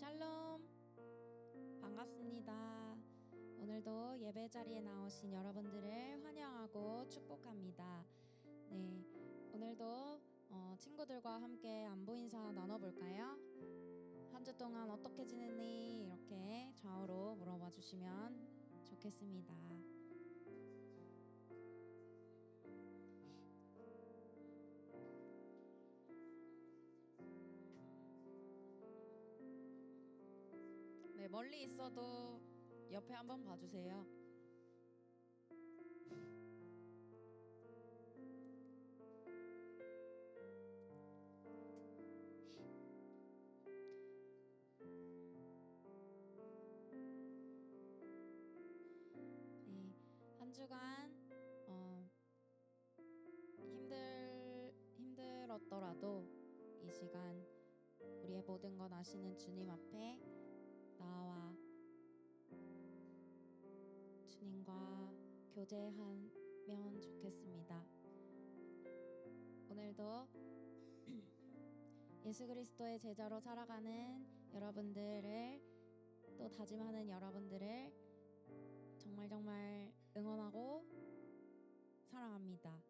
샬롬, 반갑습니다. 오늘도 예배 자리에 나오신 여러분들을 환영하고 축복합니다. 네, 오늘도 친구들과 함께 안부 인사 나눠볼까요? 한 주 동안 어떻게 지냈니? 이렇게 좌우로 물어봐 주시면 좋겠습니다. 네, 멀리 있어도 옆에 한번 봐주세요. 네, 한 주간 힘들었더라도 이 시간 우리의 모든 것 아시는 주님 앞에 나와 주님과 교제하면 좋겠습니다. 오늘도 예수 그리스도의 제자로 살아가는 여러분들을 또 다짐하는 여러분들을 정말 응원하고 사랑합니다.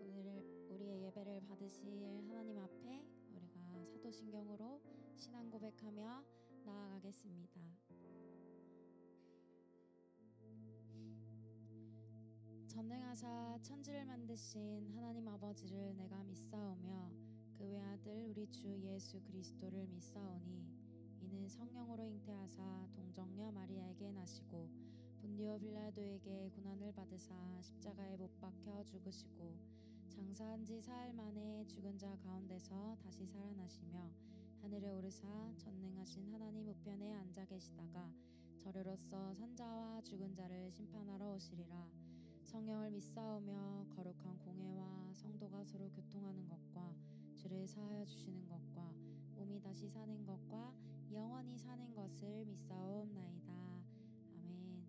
오늘 우리의 예배를 받으실 하나님 앞에 우리가 사도신경으로 신앙 고백하며 나아가겠습니다. 전능하사 천지를 만드신 하나님 아버지를 내가 믿사오며 그 외아들 우리 주 예수 그리스도를 믿사오니 이는 성령으로 잉태하사 동정녀 마리아에게 나시고 본디오 빌라도에게 고난을 받으사 십자가에 못 박혀 죽으시고 장사한 지 사흘 만에 죽은 자 가운데서 다시 살아나시며 하늘에 오르사 전능하신 하나님 우편에 앉아 계시다가 저리로서 산자와 죽은 자를 심판하러 오시리라. 성령을 믿사오며 거룩한 공회와 성도가 서로 교통하는 것과 죄를 사하여 주시는 것과 몸이 다시 사는 것과 영원히 사는 것을 믿사옵나이다. 아멘.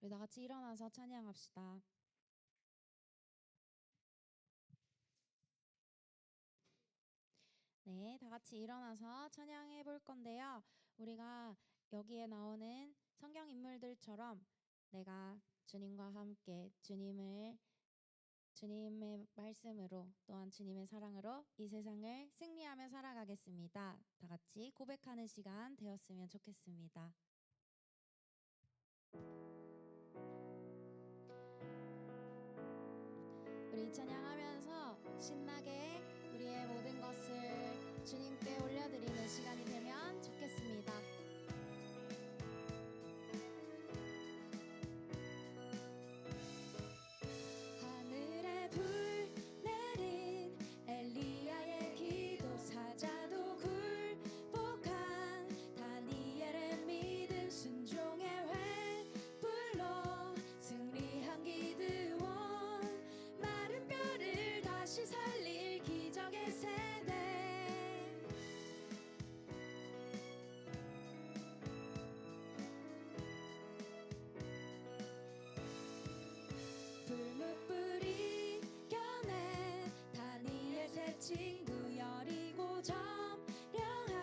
우리 다 같이 일어나서 찬양합시다. 네, 다 같이 일어나서 찬양해 볼 건데요. 우리가 여기에 나오는 성경 인물들처럼 내가 주님과 함께 주님의 말씀으로 또한 주님의 사랑으로 이 세상을 승리하며 살아가겠습니다. 다 같이 고백하는 시간 되었으면 좋겠습니다. 우리 찬양하면서 신나게 우리의 모든 것을 주님께 올려드리는 시간이 되면 좋겠습니다. 하늘에 불 내린 엘리야의 기도 사자도 굴복한 다니엘의 믿음 순종의 횃불로 승리한 기드온 마른 뼈를 다시 살릴 기적의 세대 불뭇불이 겨낸 다니엘 세 친구 여리고 점령한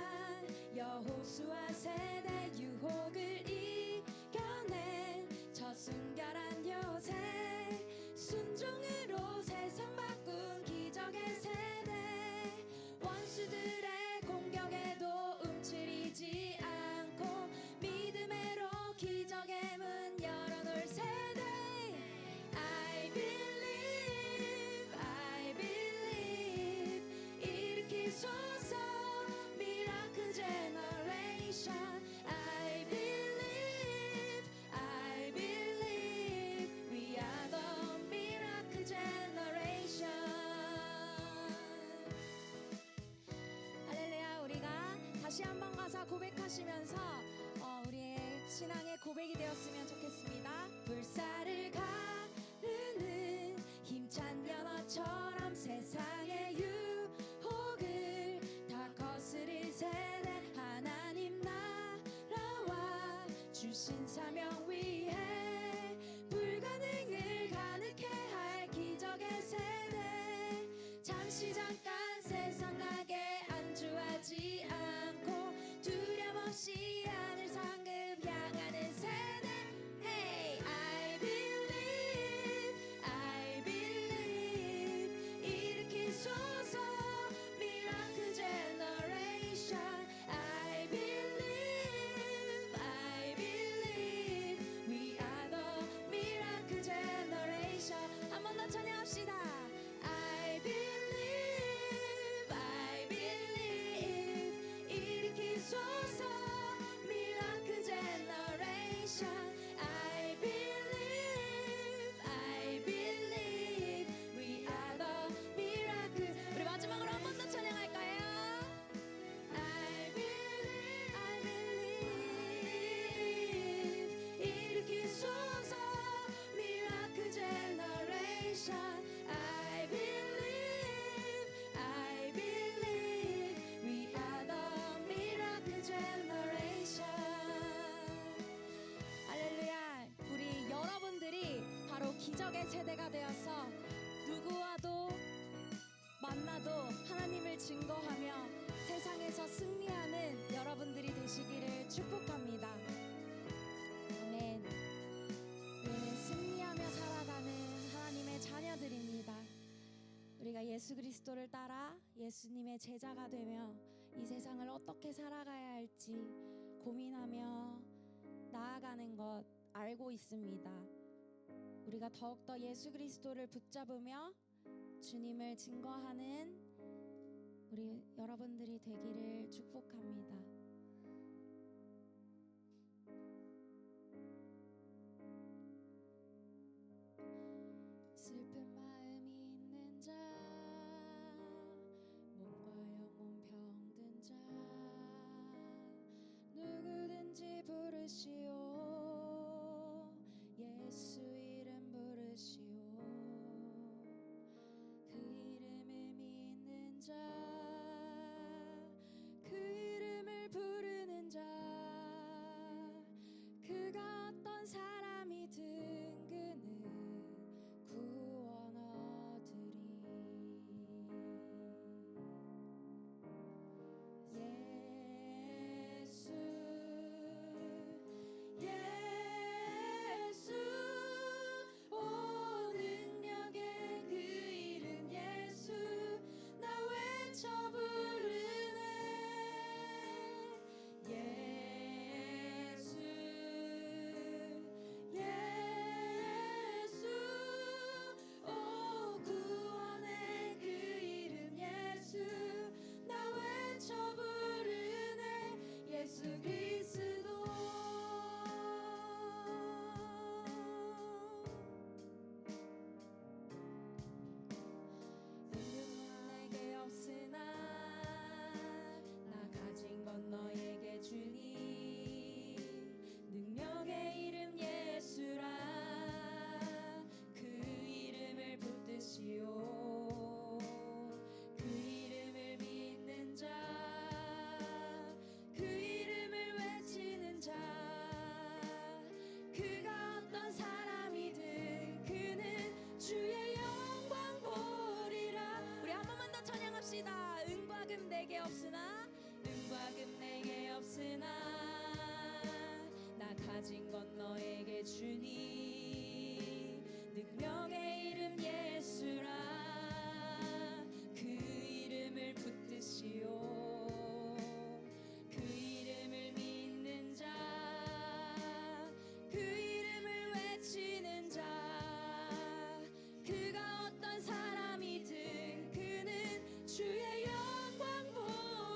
여호수아 세대 유혹을 이겨낸 저 순결한 요셉 순종으로 세상 바꾼 기적의 세대 원수들의 공격에도 움츠리지 않고 믿음으로 기적의 문 열어놓을 세대 I believe 일으키소서 미라클 제너레이션 I believe we are the miracle generation. 할렐루야. 우리가 다시 한번 가사 고백하시면서 우리의 신앙의 고백이 되었으면 좋겠습니다. 불사를 가르는 힘찬 연어처럼 세상의 유혹을 다 거스릴 세대 하나님 나라와 주신 사명 위해 불가능을 가능케 할 기적의 세대 잠시 잠깐 세상 나게 안주하지 기적의 세대가 되어서 누구와도 만나도 하나님을 증거하며 세상에서 승리하는 여러분들이 되시기를 축복합니다. 아멘. 우리는 승리하며 살아가는 하나님의 자녀들입니다. 우리가 예수 그리스도를 따라 예수님의 제자가 되며 이 세상을 어떻게 살아가야 할지 고민하며 나아가는 것 알고 있습니다. 우리가 더욱더 예수 그리스도를 붙잡으며 주님을 증거하는 우리 여러분들이 되기를 축복합니다. 슬픈 마음이 있는 자, 몸과 영혼 병든 자, 누구든지 부르시오. 예수 이름 부르시오. 그 이름을 믿는 자, 그 이름을 부르는 자, 그가 어떤 사람이든 그는 구원 얻으리. 예수 예수 오 능력의 그 이름 예수 나 외쳐 부르네. 예수 예수 오 구원의 그 이름 예수 나 외쳐 부르네. 예수 그리스도 은금은 내게 없으나 나 가진 건 너에게 주니. 능력의 이름 예수라 그 이름을 붙드시오. 그 이름을 믿는 자, 그 이름을 외치는 자, 그가 어떤 사람이든 그는 주의 영광 보리라. 우리 한 번만 더 찬양합시다. 은과 금 내게 없으나 은과 금 내게 없으나 나 가진 건 너에게 주니. 능력의 이름 예수라 그 이름을 붙드시오. 그 이름을 믿는 자, 그 이름을 외치는 자, 그가 어떤 사람이든 그는 주의 영광 보리라.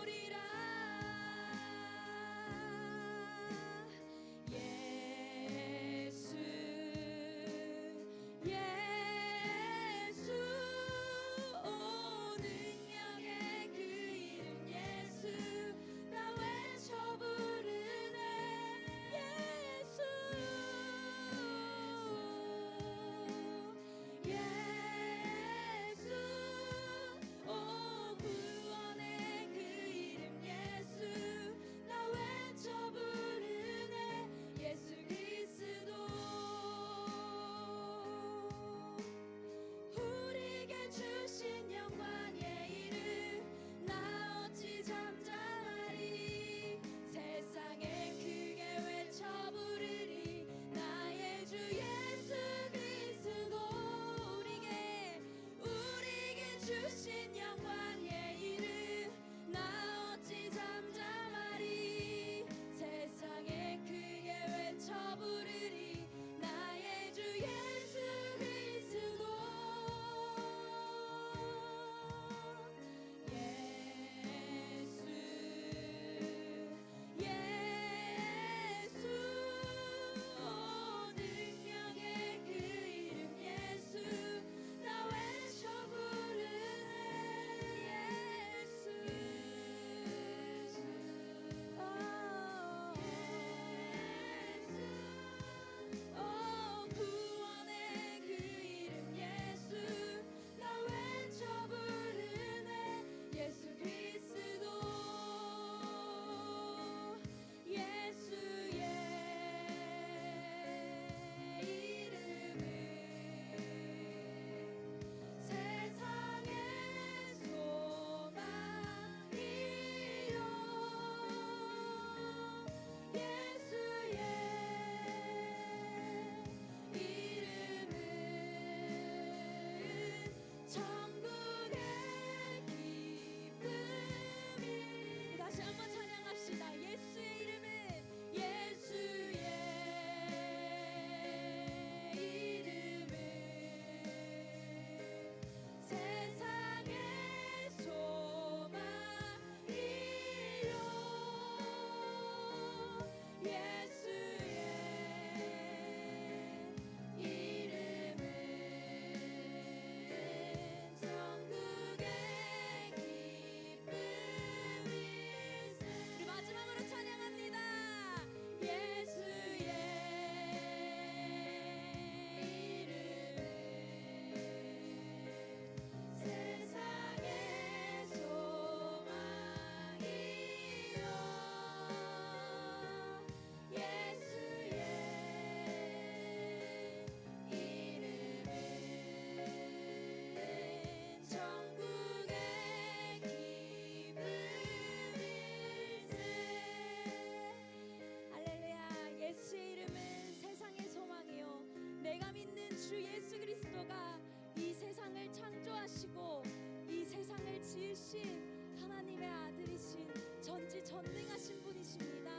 주신 하나님의 아들이신 전지전능하신 분이십니다.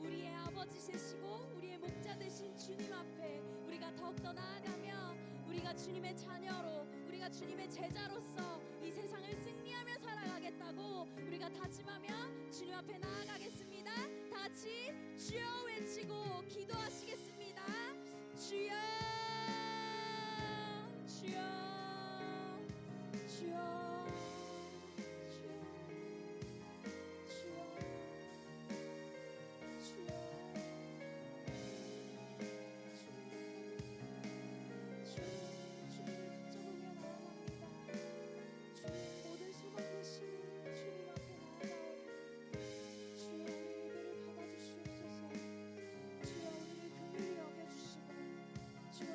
우리의 아버지 되시고 우리의 목자 되신 주님 앞에 우리가 더욱더 나아가며 우리가 주님의 자녀로 우리가 주님의 제자로서 이 세상을 승리하며 살아가겠다고 우리가 다짐하며 주님 앞에 나아가겠습니다. 다 같이 주여 외치고 기도하시겠습니다. 주여 주여 주여 주여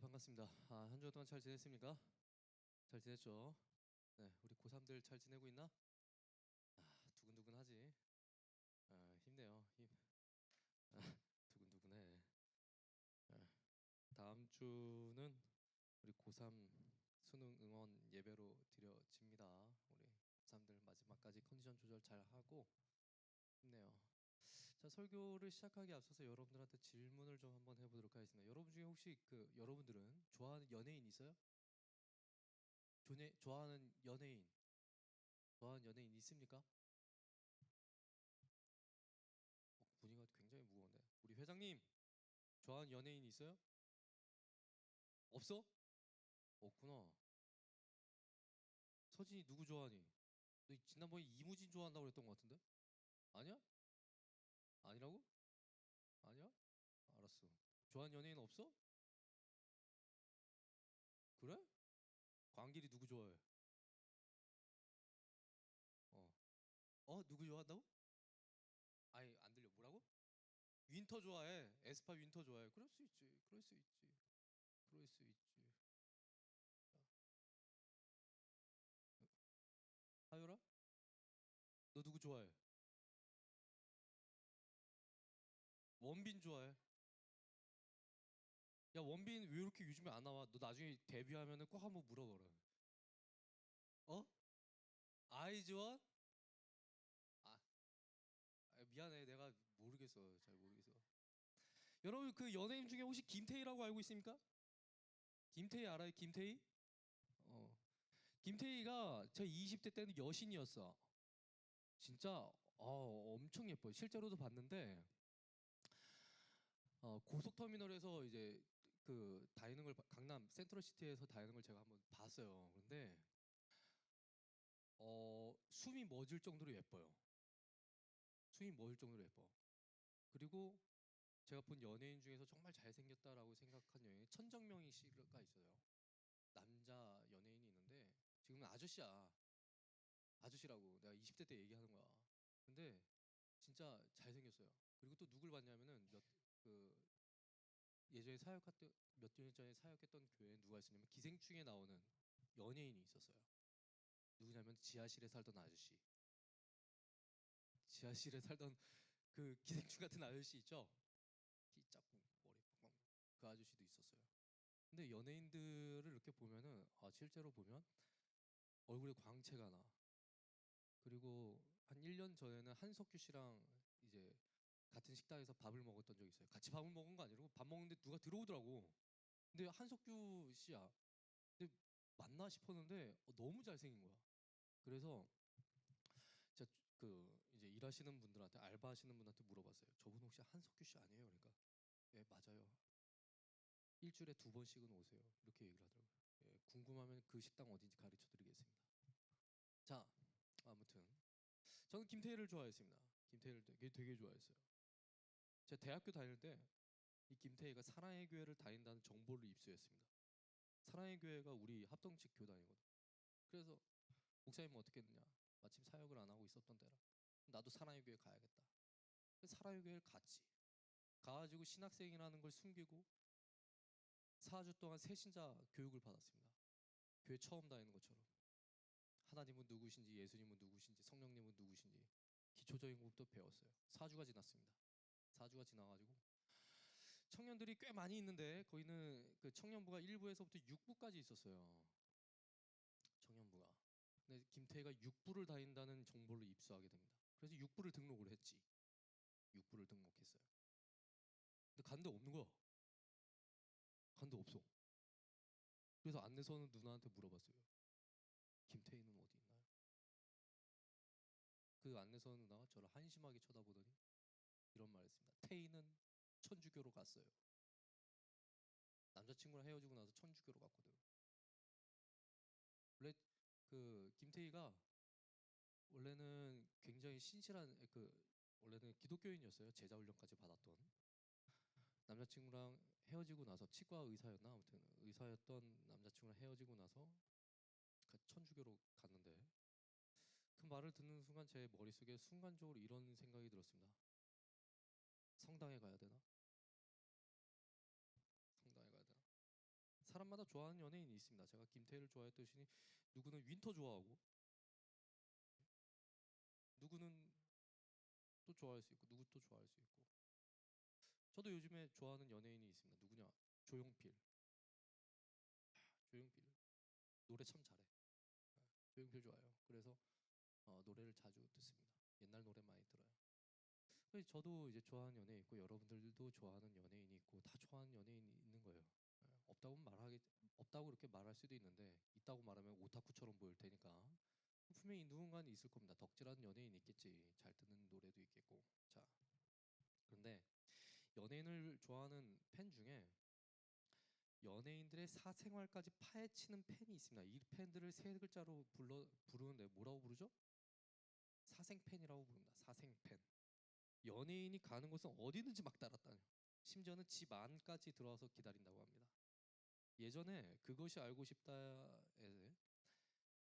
반갑습니다. 한 주 동안 잘 지냈습니까? 잘 지냈죠? 네, 우리 고3들 잘 지내고 있나? 두근두근하지. 힘내요. 두근두근해. 아, 다음 주는 우리 고3 수능 응원 예배로 드려집니다. 우리 고3들 마지막까지 컨디션 조절 잘 하고 힘내요. 자, 설교를 시작하기 앞서서 여러분들한테 질문을 좀 한번 해보도록 하겠습니다. 여러분 중에 혹시 여러분들은 좋아하는 연예인 있어요? 좋아하는 연예인 있습니까? 분위기가 굉장히 무거운데. 우리 회장님, 좋아하는 연예인 있어요? 없어? 없구나. 서진이 누구 좋아하니? 너 지난번에 이무진 좋아한다고 그랬던 것 같은데? 아니야? 아니라고? 아니야? 알았어. 좋아하는 연예인 없어? 그래? 광길이 누구 좋아해? 어. 누구 좋아한다고? 아니, 안 들려. 뭐라고? 윈터 좋아해. 에스파 윈터 좋아해. 그럴 수 있지. 그럴 수 있지. 그럴 수 있지. 하율아? 너 누구 좋아해? 원빈 좋아해. 야, 원빈 왜 이렇게 요즘에 안 나와? 너 나중에 데뷔하면은 꼭 한번 물어봐라. 어? 아이즈원? 아, 미안해. 내가 모르겠어. 잘 모르겠어. 여러분 그 연예인 중에 혹시 김태희라고 알고 있습니까? 김태희 알아요? 김태희? 어. 김태희가 제 20대 때는 여신이었어. 진짜 엄청 예뻐요. 실제로도 봤는데 고속터미널에서 이제 그 다이닝을 강남 센트럴시티에서 다이닝을 제가 한번 봤어요. 근데 숨이 멎을 정도로 예뻐요. 숨이 멎을 정도로 예뻐. 그리고 제가 본 연예인 중에서 정말 잘생겼다라고 생각한 연예인 천정명희 씨가 있어요. 남자 연예인이 있는데 지금은 아저씨야. 아저씨라고 내가 20대 때 얘기하는 거야. 근데 진짜 잘생겼어요. 그리고 또 누굴 봤냐면은 그 예전에 사역했던 몇 년 전에 사역했던 교회에 누가 있었냐면 기생충에 나오는 연예인이 있었어요. 누구냐면 지하실에 살던 아저씨. 지하실에 살던 그 기생충 같은 아저씨 있죠? 키 작고 머리 뻥뻥 그 아저씨도 있었어요. 근데 연예인들을 이렇게 보면은 실제로 보면 얼굴에 광채가 나. 그리고 한 1년 전에는 한석규 씨랑 이제 같은 식당에서 밥을 먹었던 적이 있어요. 같이 밥을 먹은 거 아니고 밥 먹는데 누가 들어오더라고. 근데 한석규 씨야. 근데 맞나 싶었는데 너무 잘생긴 거야. 그래서 진짜 그 이제 일하시는 분들한테 알바하시는 분한테 물어봤어요. 저분 혹시 한석규 씨 아니에요? 그러니까 예 맞아요. 일주일에 2번씩은 오세요. 이렇게 얘기를 하더라고요. 예, 궁금하면 그 식당 어딘지 가르쳐 드리겠습니다. 자, 아무튼 저는 김태희를 좋아했습니다. 김태희를 되게 좋아했어요. 제가 대학교 다닐 때 이 김태희가 사랑의 교회를 다닌다는 정보를 입수했습니다. 사랑의 교회가 우리 합동측 교단이거든. 그래서 목사님은 어떻게 했느냐? 마침 사역을 안 하고 있었던 때라 나도 사랑의 교회 가야겠다. 그래서 사랑의 교회를 갔지. 가가지고 신학생이라는 걸 숨기고 4주 동안 새신자 교육을 받았습니다. 교회 처음 다니는 것처럼. 하나님은 누구신지, 예수님은 누구신지, 성령님은 누구신지 기초적인 것부터 배웠어요. 4주가 지났습니다. 4주가 지나가지고 청년들이 꽤 많이 있는데 거기는 그 청년부가 1부에서부터 6부까지 있었어요. 청년부가. 근데 김태희가 6부를 다닌다는 정보를 입수하게 됩니다. 그래서 6부를 등록을 했지. 6부를 등록했어요. 근데 간데 없는 거야. 간데 없어. 그래서 안내서는 누나한테 물어봤어요. 김태희는 어디 있나요? 그 안내서 누나가 저를 한심하게 쳐다보더니 이런 말을 했습니다. 태희는 천주교로 갔어요. 남자친구랑 헤어지고 나서 천주교로 갔거든. 원래 그 김태희가 원래는 굉장히 신실한 원래는 기독교인이었어요. 제자 훈련까지 받았던 남자친구랑 헤어지고 나서 치과 의사였나 아무튼 의사였던 남자친구랑 헤어지고 나서 천주교로 갔는데 그 말을 듣는 순간 제 머릿속에 순간적으로 이런 생각이 들었습니다. 성당에 가야 되나? 성당에 가야 되나? 사람마다 좋아하는 연예인이 있습니다. 제가 김태희를 좋아했듯이 누구는 윈터 좋아하고 누구는 또 좋아할 수 있고 누구 또 좋아할 수 있고. 저도 요즘에 좋아하는 연예인이 있습니다. 누구냐? 조용필. 조용필 노래 참 잘해. 조용필 좋아요. 그래서 노래를 자주 듣습니다. 옛날 노래 많이 들어요. 그래서 저도 이제 좋아하는 연예인 있고 여러분들도 좋아하는 연예인이 있고 다 좋아하는 연예인이 있는 거예요. 없다고 말하기 없다고 그렇게 말할 수도 있는데 있다고 말하면 오타쿠처럼 보일 테니까 분명히 누군가는 있을 겁니다. 덕질하는 연예인이 있겠지. 잘 듣는 노래도 있겠고. 자, 그런데 연예인을 좋아하는 팬 중에 연예인들의 사생활까지 파헤치는 팬이 있습니다. 이 팬들을 세 글자로 부르는데 뭐라고 부르죠? 사생팬이라고 부릅니다. 사생팬. 연예인이 가는 곳은 어디든지 막 따랐다는. 심지어는 집 안까지 들어와서 기다린다고 합니다. 예전에 그것이 알고 싶다에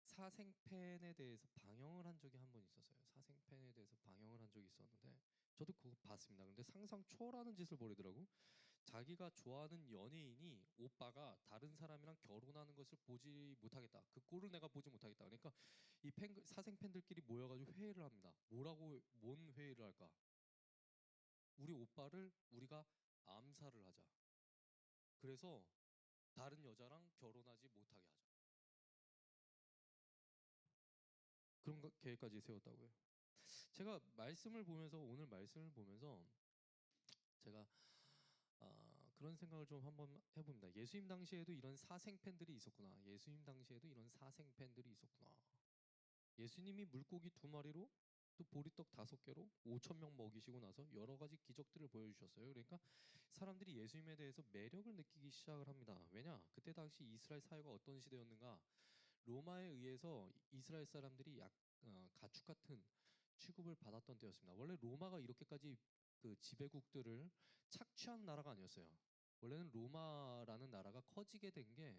사생팬에 대해서 방영을 한 적이 한 번 있었어요. 사생팬에 대해서 방영을 한 적이 있었는데 저도 그거 봤습니다. 근데 상상 초월하는 짓을 벌이더라고. 자기가 좋아하는 연예인이 오빠가 다른 사람이랑 결혼하는 것을 보지 못하겠다. 그 꼴을 내가 보지 못하겠다. 그러니까 이 사생 팬들끼리 모여가지고 회의를 합니다. 뭔 회의를 할까? 우리 오빠를 우리가 암살을 하자. 그래서 다른 여자랑 결혼하지 못하게 하자. 그런 계획까지 세웠다고요. 제가 오늘 말씀을 보면서 제가 그런 생각을 좀 한번 해봅니다. 예수님 당시에도 이런 사생 팬들이 있었구나. 예수님 당시에도 이런 사생 팬들이 있었구나. 예수님이 물고기 2마리로 또 보리떡 5개로 5천 명 먹이시고 나서 여러 가지 기적들을 보여주셨어요. 그러니까 사람들이 예수님에 대해서 매력을 느끼기 시작을 합니다. 왜냐? 그때 당시 이스라엘 사회가 어떤 시대였는가? 로마에 의해서 이스라엘 사람들이 가축 같은 취급을 받았던 때였습니다. 원래 로마가 이렇게까지 그 지배국들을 착취한 나라가 아니었어요. 원래는 로마라는 나라가 커지게 된 게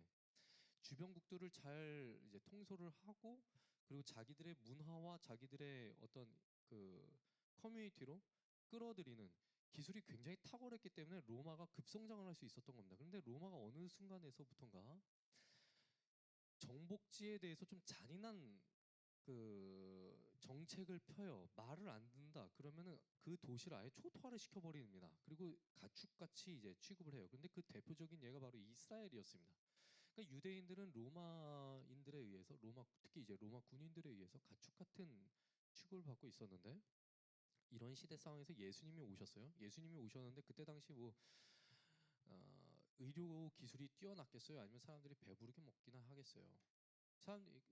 주변국들을 잘 이제 통솔을 하고 그리고 자기들의 문화와 자기들의 어떤 그 커뮤니티로 끌어들이는 기술이 굉장히 탁월했기 때문에 로마가 급성장을 할 수 있었던 겁니다. 그런데 로마가 어느 순간에서부턴가 정복지에 대해서 좀 잔인한 그 정책을 펴요. 말을 안 듣는다. 그러면은 그 도시를 아예 초토화를 시켜버립니다. 그리고 가축같이 이제 취급을 해요. 근데 그 대표적인 예가 바로 이스라엘이었습니다. 그러니까 유대인들은 로마인들에 의해서 특히 이제 로마 군인들에 의해서 가축 같은 취급을 받고 있었는데 이런 시대 상황에서 예수님이 오셨어요. 예수님이 오셨는데 그때 당시 뭐 의료 기술이 뛰어났겠어요? 아니면 사람들이 배부르게 먹기나 하겠어요?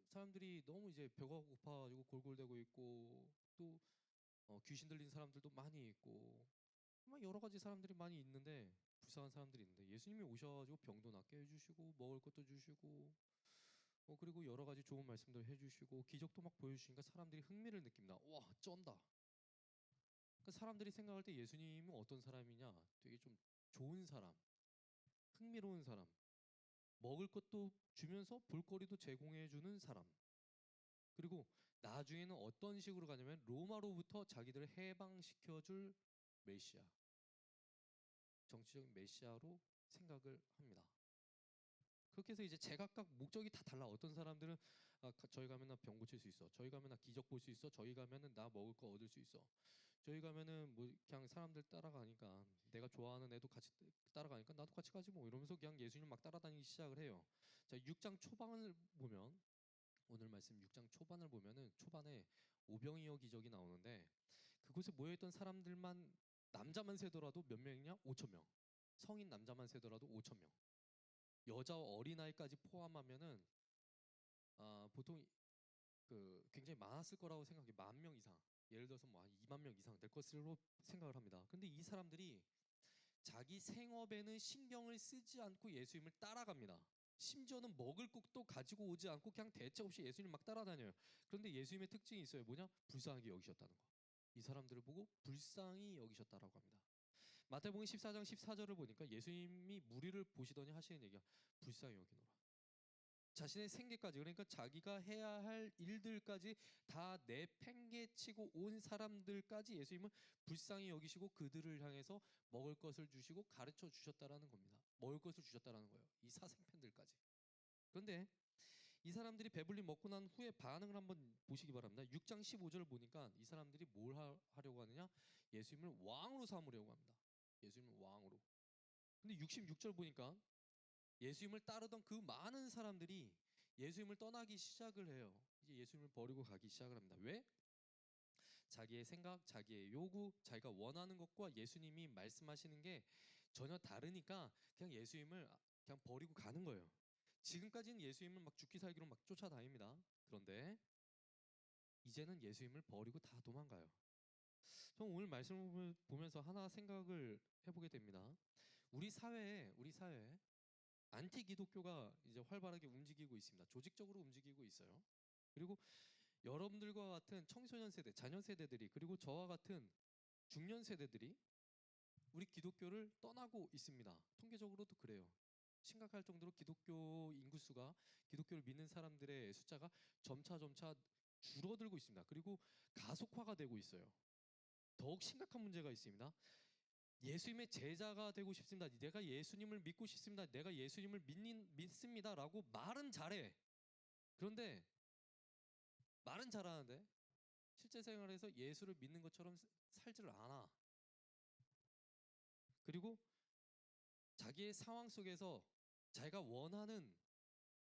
사람들이 너무 이제 배가 고파가지고 골골대고 있고 또 귀신 들린 사람들도 많이 있고 막 여러 가지 사람들이 많이 있는데 불쌍한 사람들이 있는데 예수님이 오셔가지고 병도 낫게 해주시고 먹을 것도 주시고 그리고 여러 가지 좋은 말씀도 해주시고 기적도 막 보여주시니까 사람들이 흥미를 느낍니다. 와 쩐다. 그러니까 사람들이 생각할 때 예수님은 어떤 사람이냐? 되게 좀 좋은 사람, 흥미로운 사람, 먹을 것도 주면서 볼거리도 제공해주는 사람. 그리고 나중에는 어떤 식으로 가냐면 로마로부터 자기들을 해방시켜줄 메시아, 정치적인 메시아로 생각을 합니다. 그렇게 해서 이제 제각각 목적이 다 달라. 어떤 사람들은 저희 가면 나 병 고칠 수 있어. 저희 가면 나 기적 볼 수 있어. 저희 가면은 나 먹을 거 얻을 수 있어. 저희 가면은 뭐 그냥 사람들 따라가니까 내가 좋아하는 애도 같이 따라가니까 나도 같이 가지 뭐 이러면서 그냥 예수님 막 따라다니기 시작을 해요. 자, 6장 초반을 보면 오늘 말씀 6장 초반을 보면은 초반에 오병이어 기적이 나오는데 그곳에 모여있던 사람들만 남자만 세더라도 몇 명이냐? 5천 명. 성인 남자만 세더라도 5천 명. 여자와 어린아이까지 포함하면은 보통 그 굉장히 많았을 거라고 생각해. 10,000명 이상. 예를 들어서 뭐 한 2만 명 이상 될 것으로 생각을 합니다. 근데 이 사람들이 자기 생업에는 신경을 쓰지 않고 예수님을 따라갑니다. 심지어는 먹을 것도 가지고 오지 않고 그냥 대책 없이 예수님 막 따라다녀요. 그런데 예수님의 특징이 있어요. 뭐냐? 불쌍하게 여기셨다는 거. 이 사람들을 보고 불쌍히 여기셨다라고 합니다. 마태복음 14장 14절을 보니까 예수님이 무리를 보시더니 하시는 얘기가 불쌍히 여기노라. 자신의 생계까지, 그러니까 자기가 해야 할 일들까지 다 내팽개치고 온 사람들까지 예수님은 불쌍히 여기시고 그들을 향해서 먹을 것을 주시고 가르쳐 주셨다라는 겁니다. 먹을 것을 주셨다라는 거예요. 이 사생팬들까지. 그런데 이 사람들이 배불리 먹고 난 후에 반응을 한번 보시기 바랍니다. 6장 15절을 보니까 이 사람들이 뭘 하려고 하느냐? 예수님을 왕으로 삼으려고 합니다. 예수님을 왕으로. 근데 66절 보니까 예수님을 따르던 그 많은 사람들이 예수님을 떠나기 시작을 해요. 이제 예수님을 버리고 가기 시작을 합니다. 왜? 자기의 생각, 자기의 요구, 자기가 원하는 것과 예수님이 말씀하시는 게 전혀 다르니까 그냥 예수님을 그냥 버리고 가는 거예요. 지금까지는 예수님을 막 죽기 살기로 막 쫓아다닙니다. 그런데 이제는 예수님을 버리고 다 도망가요. 저는 오늘 말씀을 보면서 하나 생각을 해보게 됩니다. 우리 사회에 안티 기독교가 이제 활발하게 움직이고 있습니다. 조직적으로 움직이고 있어요. 그리고 여러분들과 같은 청소년 세대, 자녀 세대들이, 그리고 저와 같은 중년 세대들이 우리 기독교를 떠나고 있습니다. 통계적으로도 그래요. 심각할 정도로 기독교 인구수가, 기독교를 믿는 사람들의 숫자가 점차 줄어들고 있습니다. 그리고 가속화가 되고 있어요. 더욱 심각한 문제가 있습니다. 예수님의 제자가 되고 싶습니다. 내가 예수님을 믿고 싶습니다. 내가 예수님을 믿습니다라고 말은 잘해. 그런데 말은 잘하는데 실제 생활에서 예수를 믿는 것처럼 살지를 않아. 그리고 자기의 상황 속에서 자기가 원하는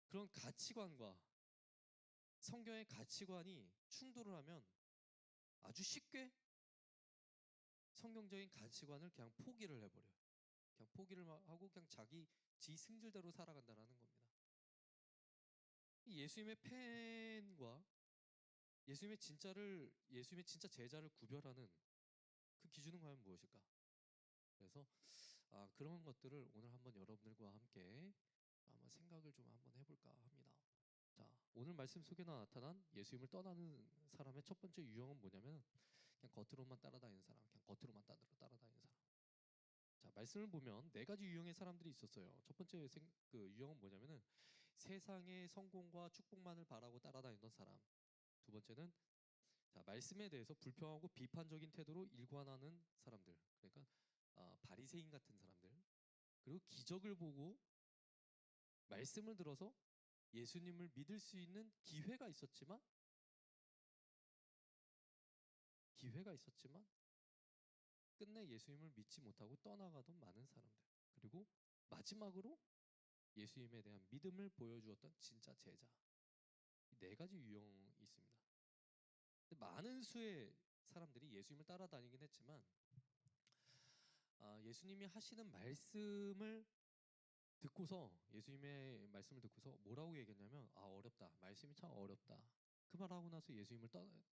그런 가치관과 성경의 가치관이 충돌을 하면 아주 쉽게 성경적인 가치관을 그냥 포기를 해버려요. 그냥 포기를 하고 그냥 지 승질대로 살아간다는 겁니다. 예수님의 팬과 예수님의 진짜 제자를 구별하는 그 기준은 과연 무엇일까? 그래서 그런 것들을 오늘 한번 여러분들과 함께 한번 생각을 좀 한번 해볼까 합니다. 자, 오늘 말씀 속에 나타난 예수님을 떠나는 사람의 첫 번째 유형은 뭐냐면 그냥 겉으로만 따라다니는 사람, 그냥 겉으로만 따라다니는 사람. 자, 말씀을 보면 네 가지 유형의 사람들이 있었어요. 첫 번째 그 유형은 뭐냐면은 세상의 성공과 축복만을 바라고 따라다니던 사람. 두 번째는 말씀에 대해서 불평하고 비판적인 태도로 일관하는 사람들. 그러니까 바리새인 같은 사람들. 그리고 기적을 보고 말씀을 들어서 예수님을 믿을 수 있는 기회가 있었지만 끝내 예수님을 믿지 못하고 떠나가던 많은 사람들. 그리고 마지막으로 예수님에 대한 믿음을 보여주었던 진짜 제자. 이 네 가지 유형이 있습니다. 많은 수의 사람들이 예수님을 따라다니긴 했지만 예수님이 하시는 말씀을 듣고서, 예수님의 말씀을 듣고서 뭐라고 얘기했냐면 어렵다. 말씀이 참 어렵다. 그 말하고 나서 예수님을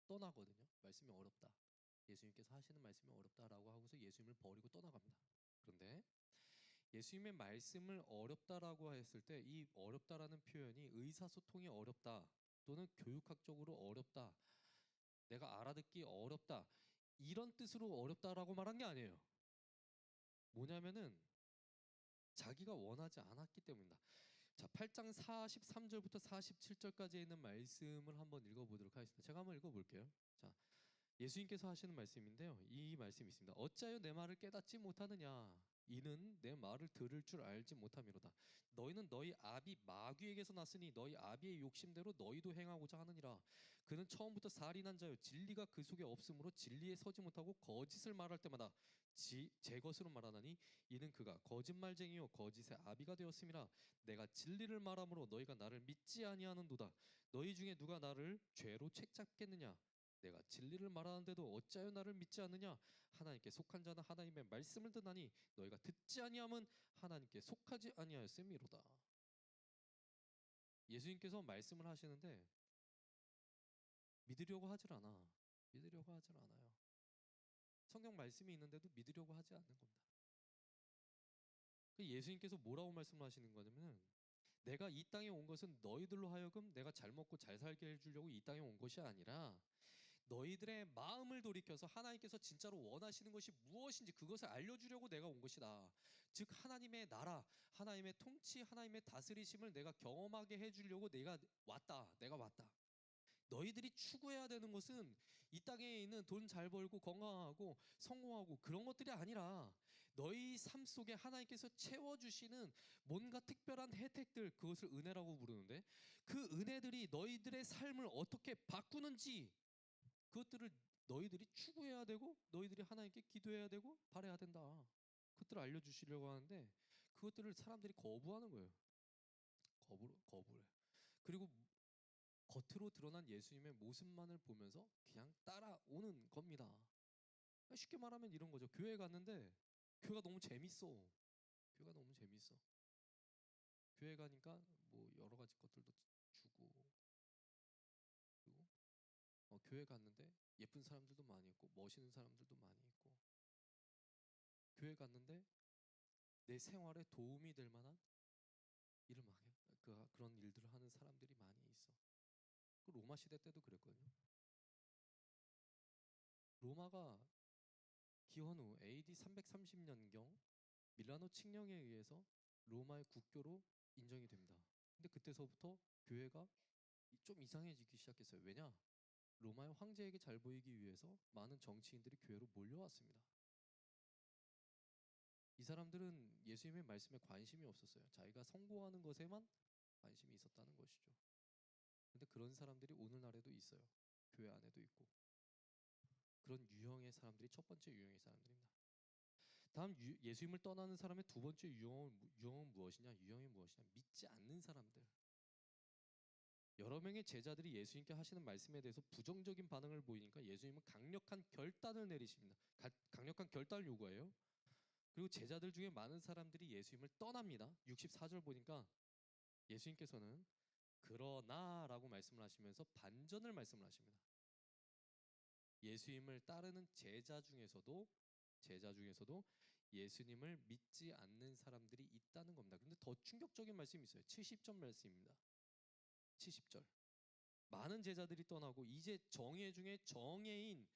떠나거든요. 말씀이 어렵다. 예수님께서 하시는 말씀이 어렵다라고 하고서 예수님을 버리고 떠나갑니다. 그런데 예수님의 말씀을 어렵다라고 했을 때 이 어렵다라는 표현이 의사소통이 어렵다 또는 교육학적으로 어렵다, 내가 알아듣기 어렵다, 이런 뜻으로 어렵다라고 말한 게 아니에요. 뭐냐면은 자기가 원하지 않았기 때문입니다. 자, 8장 43절부터 47절까지 있는 말씀을 한번 읽어보도록 하겠습니다. 제가 한번 읽어볼게요. 자, 예수님께서 하시는 말씀인데요. 이 말씀이 있습니다. 어찌하여 내 말을 깨닫지 못하느냐? 이는 내 말을 들을 줄 알지 못함이로다. 너희는 너희 아비 마귀에게서 났으니 너희 아비의 욕심대로 너희도 행하고자 하느니라. 그는 처음부터 살인한 자요 진리가 그 속에 없으므로 진리에 서지 못하고 거짓을 말할 때마다 제 것으로 말하나니 이는 그가 거짓말쟁이요 거짓의 아비가 되었음이라. 내가 진리를 말함으로 너희가 나를 믿지 아니하는도다. 너희 중에 누가 나를 죄로 책잡겠느냐? 내가 진리를 말하는데도 어찌하여 나를 믿지 않느냐? 하나님께 속한 자는 하나님의 말씀을 듣나니 너희가 듣지 아니함은 하나님께 속하지 아니하였음이로다. 예수님께서 말씀을 하시는데 믿으려고 하질 않아요. 성경 말씀이 있는데도 믿으려고 하지 않는 겁니다. 예수님께서 뭐라고 말씀하시는 거냐면 내가 이 땅에 온 것은 너희들로 하여금 내가 잘 먹고 잘 살게 해주려고 이 땅에 온 것이 아니라 너희들의 마음을 돌이켜서 하나님께서 진짜로 원하시는 것이 무엇인지 그것을 알려주려고 내가 온 것이다. 즉 하나님의 나라, 하나님의 통치, 하나님의 다스리심을 내가 경험하게 해주려고 내가 왔다. 너희들이 추구해야 되는 것은 이 땅에 있는 돈 잘 벌고 건강하고 성공하고 그런 것들이 아니라 너희 삶 속에 하나님께서 채워주시는 뭔가 특별한 혜택들, 그것을 은혜라고 부르는데, 그 은혜들이 너희들의 삶을 어떻게 바꾸는지, 그것들을 너희들이 추구해야 되고 너희들이 하나님께 기도해야 되고 바라야 된다. 그것들을 알려주시려고 하는데, 그것들을 사람들이 거부하는 거예요. 거부를. 그리고 겉으로 드러난 예수님의 모습만을 보면서 그냥 따라오는 겁니다. 쉽게 말하면 이런 거죠. 교회 갔는데 교회가 너무 재밌어. 교회가 너무 재밌어. 교회 가니까 뭐 여러 가지 것들도 주고, 그리고 교회 갔는데 예쁜 사람들도 많이 있고 멋있는 사람들도 많이 있고, 교회 갔는데 내 생활에 도움이 될 만한 일을 막 해. 그런 일들을 하는 사람들이 많이 있어. 그 로마 시대 때도 그랬거든요. 로마가 기원후 AD 330년경 밀라노 칙령에 의해서 로마의 국교로 인정이 됩니다. 근데 그때서부터 교회가 좀 이상해지기 시작했어요. 왜냐? 로마의 황제에게 잘 보이기 위해서 많은 정치인들이 교회로 몰려왔습니다. 이 사람들은 예수님의 말씀에 관심이 없었어요. 자기가 선고하는 것에만 관심이 있었다는 것이죠. 근데 그런 사람들이 오늘날에도 있어요. 교회 안에도 있고. 그런 유형의 사람들이 첫 번째 유형의 사람들입니다. 다음 예수님을 떠나는 사람의 두 번째 유형은 무엇이냐? 유형이 무엇이냐? 믿지 않는 사람들. 여러 명의 제자들이 예수님께 하시는 말씀에 대해서 부정적인 반응을 보이니까 예수님은 강력한 결단을 내리십니다. 강력한 결단을 요구해요. 그리고 제자들 중에 많은 사람들이 예수님을 떠납니다. 64절 보니까 예수님께서는 그러나라고 말씀을 하시면서 반전을 말씀을 하십니다. 예수님을 따르는 제자 중에서도 예수님을 믿지 않는 사람들이 있다는 겁니다. 근데 더 충격적인 말씀이 있어요. 70절 말씀입니다. 70절. 많은 제자들이 떠나고 이제 정예 중에 정예인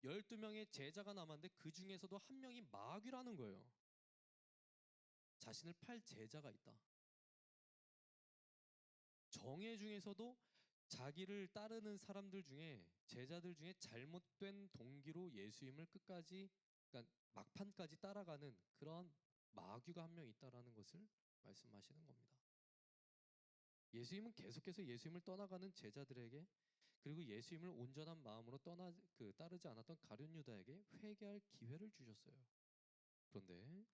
12명의 제자가 남았는데 그 중에서도 한 명이 마귀라는 거예요. 자신을 팔 제자가 있다. 정예 중에서도 자기를 따르는 사람들 중에, 제자들 중에 잘못된 동기로 예수님을 끝까지, 그러니까 막판까지 따라가는 그런 마귀가 한 명 있다라는 것을 말씀하시는 겁니다. 예수님은 계속해서 예수님을 떠나가는 제자들에게, 그리고 예수님을 온전한 마음으로 따르지 않았던 가룟 유다에게 회개할 기회를 주셨어요. 그런데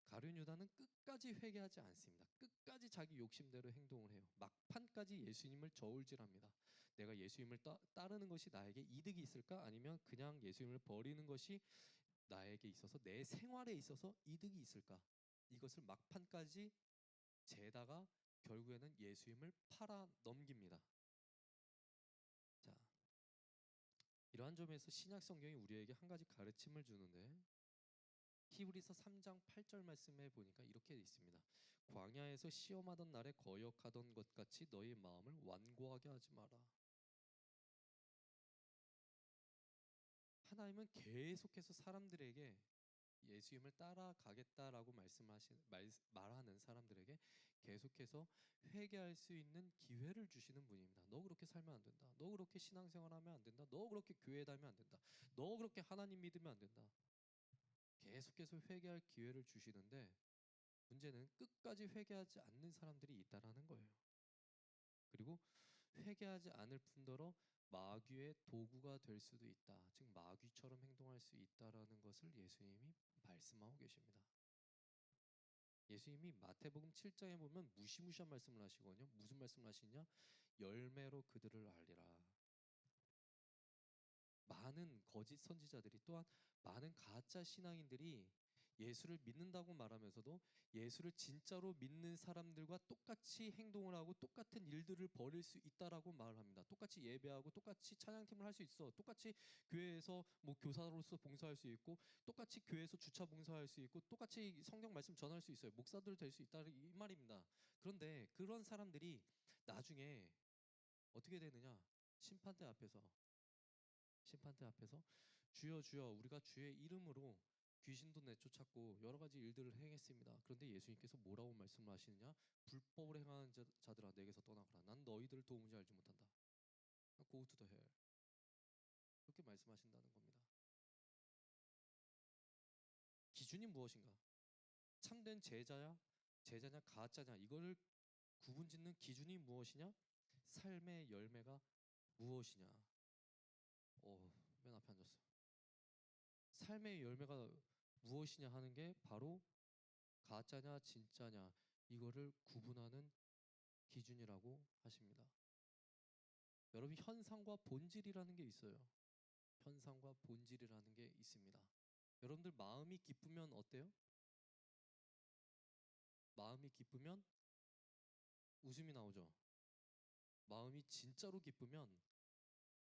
가룟 유다는 끝까지 회개하지 않습니다. 끝까지 자기 욕심대로 행동을 해요. 막판까지 예수님을 저울질합니다. 내가 예수님을 따르는 것이 나에게 이득이 있을까? 아니면 그냥 예수님을 버리는 것이 나에게 있어서, 내 생활에 있어서 이득이 있을까? 이것을 막판까지 재다가 결국에는 예수님을 팔아 넘깁니다. 자, 이러한 점에서 신약 성경이 우리에게 한 가지 가르침을 주는데, 히브리서 3장 8절 말씀에 보니까 이렇게 있습니다. 광야에서 시험하던 날에 거역하던 것 같이 너희 마음을 완고하게 하지 마라. 하나님은 계속해서 사람들에게 예수님을 따라가겠다라고 말하는 사람들에게 계속해서 회개할 수 있는 기회를 주시는 분입니다. 너 그렇게 살면 안 된다. 너 그렇게 신앙생활하면 안 된다. 너 그렇게 교회 다니면 안 된다. 너 그렇게 하나님 믿으면 안 된다. 계속해서 회개할 기회를 주시는데, 문제는 끝까지 회개하지 않는 사람들이 있다라는 거예요. 그리고 회개하지 않을 뿐더러 마귀의 도구가 될 수도 있다. 즉 마귀처럼 행동할 수 있다라는 것을 예수님이 말씀하고 계십니다. 예수님이 마태복음 7장에 보면 무시무시한 말씀을 하시거든요. 무슨 말씀을 하시냐? 열매로 그들을 알리라. 많은 거짓 선지자들이, 또한 많은 가짜 신앙인들이 예수를 믿는다고 말하면서도 예수를 진짜로 믿는 사람들과 똑같이 행동을 하고 똑같은 일들을 벌일 수 있다라고 말을 합니다. 똑같이 예배하고 똑같이 찬양팀을 할 수 있어. 똑같이 교회에서 뭐 교사로서 봉사할 수 있고, 똑같이 교회에서 주차 봉사할 수 있고, 똑같이 성경 말씀 전할 수 있어요. 목사들 될 수 있다, 이 말입니다. 그런데 그런 사람들이 나중에 어떻게 되느냐? 심판대 앞에서 주여 주여 우리가 주의 이름으로 귀신도 내쫓았고 여러 가지 일들을 행했습니다. 그런데 예수님께서 뭐라고 말씀을 하시느냐? 불법을 행하는 자들아 내게서 떠나거라. 난 너희들을 도무지 알지 못한다. Go to the hell. 그렇게 말씀하신다는 겁니다. 기준이 무엇인가? 참된 제자냐 가짜냐 이거를 구분짓는 기준이 무엇이냐? 삶의 열매가 무엇이냐? 맨 앞에 앉았어. 삶의 열매가 무엇이냐 하는 게 바로 가짜냐 진짜냐 이거를 구분하는 기준이라고 하십니다. 여러분 현상과 본질이라는 게 있어요. 현상과 본질이라는 게 있습니다. 여러분들 마음이 기쁘면 어때요? 마음이 기쁘면 웃음이 나오죠. 마음이 진짜로 기쁘면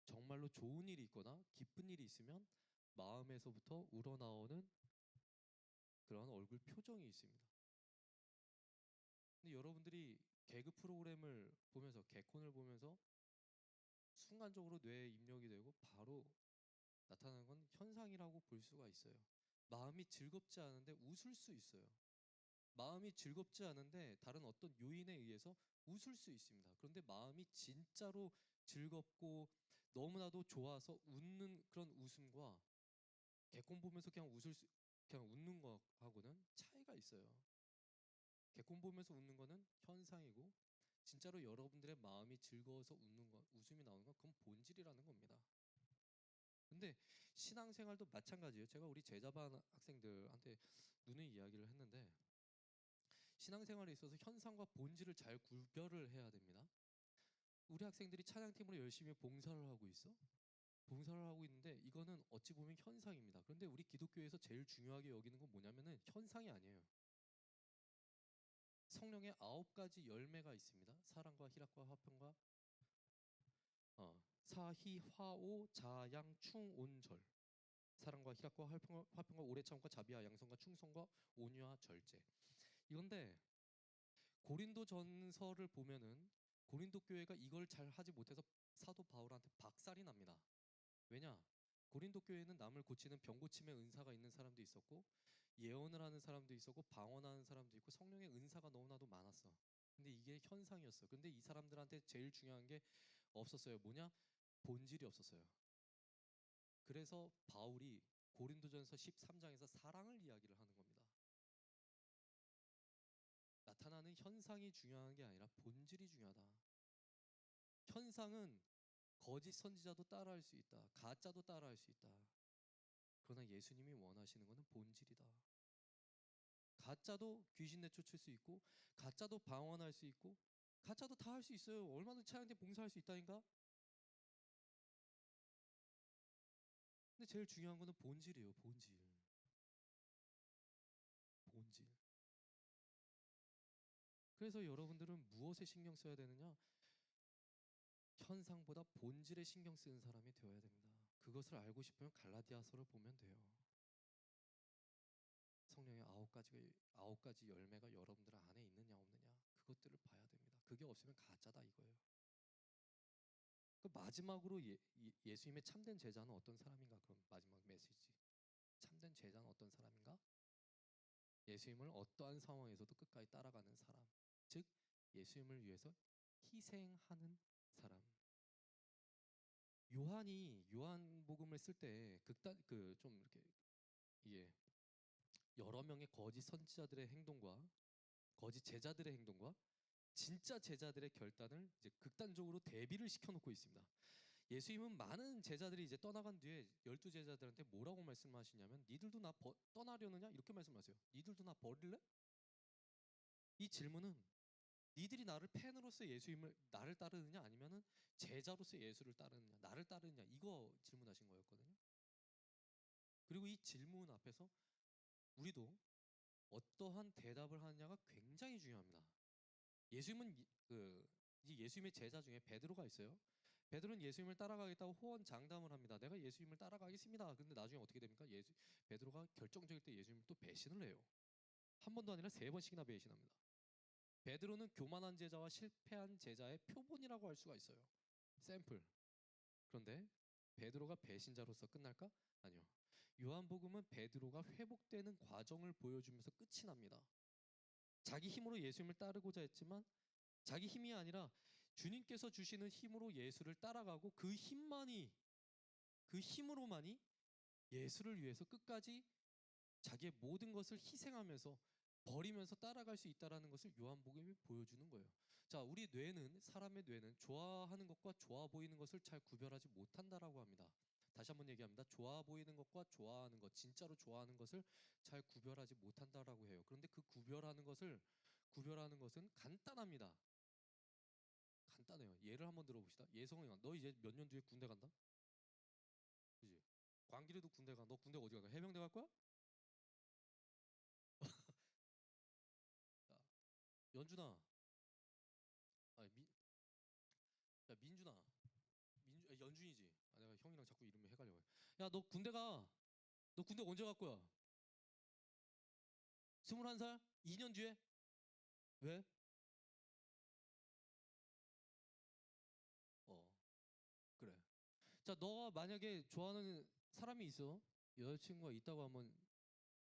정말로 좋은 일이 있거나 기쁜 일이 있으면 마음에서부터 우러나오는 그런 얼굴 표정이 있습니다. 근데 여러분들이 개그 프로그램을 보면서 개콘을 보면서 순간적으로 뇌에 입력이 되고 바로 나타나는 건 현상이라고 볼 수가 있어요. 마음이 즐겁지 않은데 웃을 수 있어요. 마음이 즐겁지 않은데 다른 어떤 요인에 의해서 웃을 수 있습니다. 그런데 마음이 진짜로 즐겁고 너무나도 좋아서 웃는 그런 웃음과 개콘 보면서 그냥 웃는 거하고는 차이가 있어요. 개콘 보면서 웃는 거는 현상이고 진짜로 여러분들의 마음이 즐거워서 웃음이 나오는 건 그건 본질이라는 겁니다. 근데 신앙생활도 마찬가지예요. 제가 우리 제자반 학생들한테 누누이 이야기를 했는데 신앙생활에 있어서 현상과 본질을 잘 구별을 해야 됩니다. 우리 학생들이 찬양팀으로 열심히 봉사를 하고 있어. 봉사를 하고 있는데 이거는 어찌 보면 현상입니다. 그런데 우리 기독교에서 제일 중요하게 여기는 건 뭐냐면은 현상이 아니에요. 성령의 9가지 열매가 있습니다. 사랑과 희락과 화평과 사희 화오 자양 충온절. 사랑과 희락과 화평과 오래 참과 자비와 양선과 충성과 온유와 절제. 이건데 고린도전서를 보면은 고린도 교회가 이걸 잘 하지 못해서 사도 바울한테 박살이 납니다. 왜냐? 고린도 교회는 남을 고치는 병 고침의 은사가 있는 사람도 있었고 예언을 하는 사람도 있었고 방언하는 사람도 있고 성령의 은사가 너무나도 많았어. 근데 이게 현상이었어. 근데 이 사람들한테 제일 중요한 게 없었어요. 뭐냐? 본질이 없었어요. 그래서 바울이 고린도전서 13장에서 사랑을 이야기를 하는 겁니다. 나타나는 현상이 중요한 게 아니라 본질이 중요하다. 현상은 거짓 선지자도 따라할 수 있다. 가짜도 따라할 수 있다. 그러나 예수님이 원하시는 것은 본질이다. 가짜도 귀신 내쫓을 수 있고 가짜도 방언할 수 있고 가짜도 다 할 수 있어요. 얼마든지 찬양팀 봉사할 수 있다니까. 근데 제일 중요한 거는 본질이에요. 본질. 그래서 여러분들은 무엇에 신경 써야 되느냐? 현상보다 본질에 신경 쓰는 사람이 되어야 됩니다. 그것을 알고 싶으면 갈라디아서를 보면 돼요. 성령의 9가지 열매가 여러분들 안에 있느냐 없느냐 그것들을 봐야 됩니다. 그게 없으면 가짜다 이거예요. 그 마지막으로 예수님의 참된 제자는 어떤 사람인가? 그럼 마지막 메시지. 참된 제자는 어떤 사람인가? 예수님을 어떠한 상황에서도 끝까지 따라가는 사람. 즉 예수님을 위해서 희생하는 사람. 요한이 요한복음을 쓸 때 극단 좀 이렇게 예 여러 명의 거짓 선지자들의 행동과 거짓 제자들의 행동과 진짜 제자들의 결단을 이제 극단적으로 대비를 시켜놓고 있습니다. 예수님은 많은 제자들이 이제 떠나간 뒤에 12제자들한테 뭐라고 말씀하시냐면 니들도 나 떠나려느냐 이렇게 말씀하세요. 니들도 나 버릴래? 이 질문은 니들이 나를 팬으로서 예수님을 나를 따르느냐 아니면은 제자로서 예수를 따르느냐 나를 따르느냐 이거 질문하신 거였거든요. 그리고 이 질문 앞에서 우리도 어떠한 대답을 하느냐가 굉장히 중요합니다. 예수님은 이 예수님의 제자 중에 베드로가 있어요. 베드로는 예수님을 따라가겠다고 호언장담을 합니다. 내가 예수님을 따라가겠습니다. 근데 나중에 어떻게 됩니까? 베드로가 결정적일 때 예수님을 또 배신을 해요. 한 번도 아니라 3번씩이나 배신합니다. 베드로는 교만한 제자와 실패한 제자의 표본이라고 할 수가 있어요. 샘플. 그런데 베드로가 배신자로서 끝날까? 아니요. 요한복음은 베드로가 회복되는 과정을 보여주면서 끝이 납니다. 자기 힘으로 예수님을 따르고자 했지만 자기 힘이 아니라 주님께서 주시는 힘으로 예수를 따라가고 그 힘으로만이 예수를 위해서 끝까지 자기의 모든 것을 희생하면서 버리면서 따라갈 수 있다라는 것을 요한복음이 보여주는 거예요. 자, 우리 뇌는 사람의 뇌는 좋아하는 것과 좋아 보이는 것을 잘 구별하지 못한다라고 합니다. 다시 한번 얘기합니다. 좋아 보이는 것과 좋아하는 것, 진짜로 좋아하는 것을 잘 구별하지 못한다라고 해요. 그런데 그 구별하는 것은 간단합니다. 간단해요. 예를 한번 들어봅시다. 예성이가 너 이제 몇 년 뒤에 군대 간다? 그지? 광길이도 군대 가. 너 군대 어디 가? 해병대 갈 거야? 자, 연준아, 아니 야 민준아, 연준이지. 내가 형이랑 자꾸 이름이 헷갈려. 야, 너 군대 가. 너 군대 언제 갈 거야? 21살? 2년 뒤에? 왜? 어, 그래. 자, 너가 만약에 좋아하는 사람이 있어. 여자친구가 있다고 한번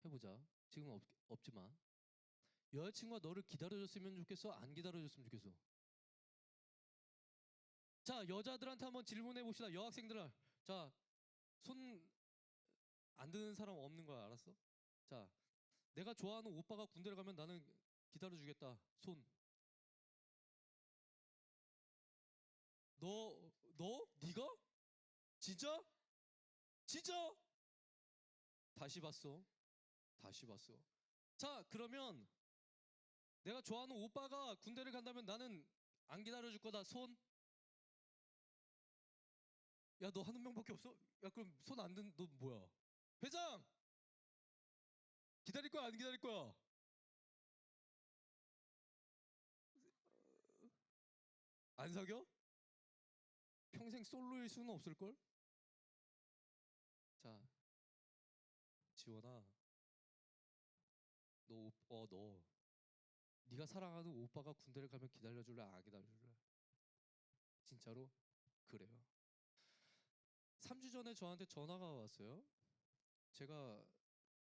해보자. 지금은 없지만. 여자친구가 너를 기다려줬으면 좋겠어? 안 기다려줬으면 좋겠어? 자, 여자들한테 한번 질문해 봅시다. 여학생들아. 자, 손 안 드는 사람 없는 거야, 알았어? 자, 내가 좋아하는 오빠가 군대를 가면 나는 기다려주겠다. 손. 네가? 진짜? 진짜? 다시 봤어. 다시 봤어. 자, 그러면 내가 좋아하는 오빠가 군대를 간다면 나는 안 기다려줄 거다. 손. 야, 너 한 명밖에 없어? 야, 그럼 손 안 든, 너 뭐야? 회장! 기다릴 거야, 안 기다릴 거야? 안 사겨? 평생 솔로일 수는 없을걸? 자, 지원아, 너, 네가 사랑하는 오빠가 군대를 가면 기다려줄래, 안 기다려줄래? 진짜로? 그래요. 3주 전에 저한테 전화가 왔어요. 제가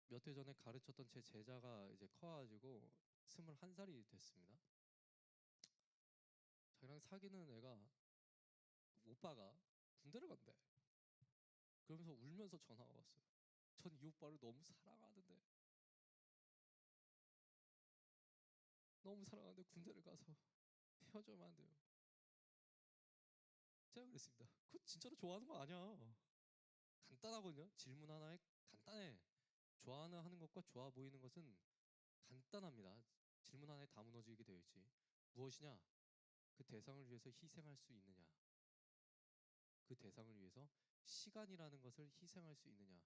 몇 해 전에 가르쳤던 제 제자가 이제 커가지고 21살이 됐습니다. 자기랑 사귀는 애가 오빠가 군대를 간대. 그러면서 울면서 전화가 왔어요. 전 이 오빠를 너무 사랑하는데 군대를 가서 헤어져면 안 돼요. 제가 그랬습니다. 그거 진짜로 좋아하는 거 아니야. 간단하거든요. 질문 하나에 간단해. 좋아하는 것과 좋아 보이는 것은 간단합니다. 질문 하나에 다 무너지게 되어 있지. 무엇이냐? 그 대상을 위해서 희생할 수 있느냐? 그 대상을 위해서 시간이라는 것을 희생할 수 있느냐?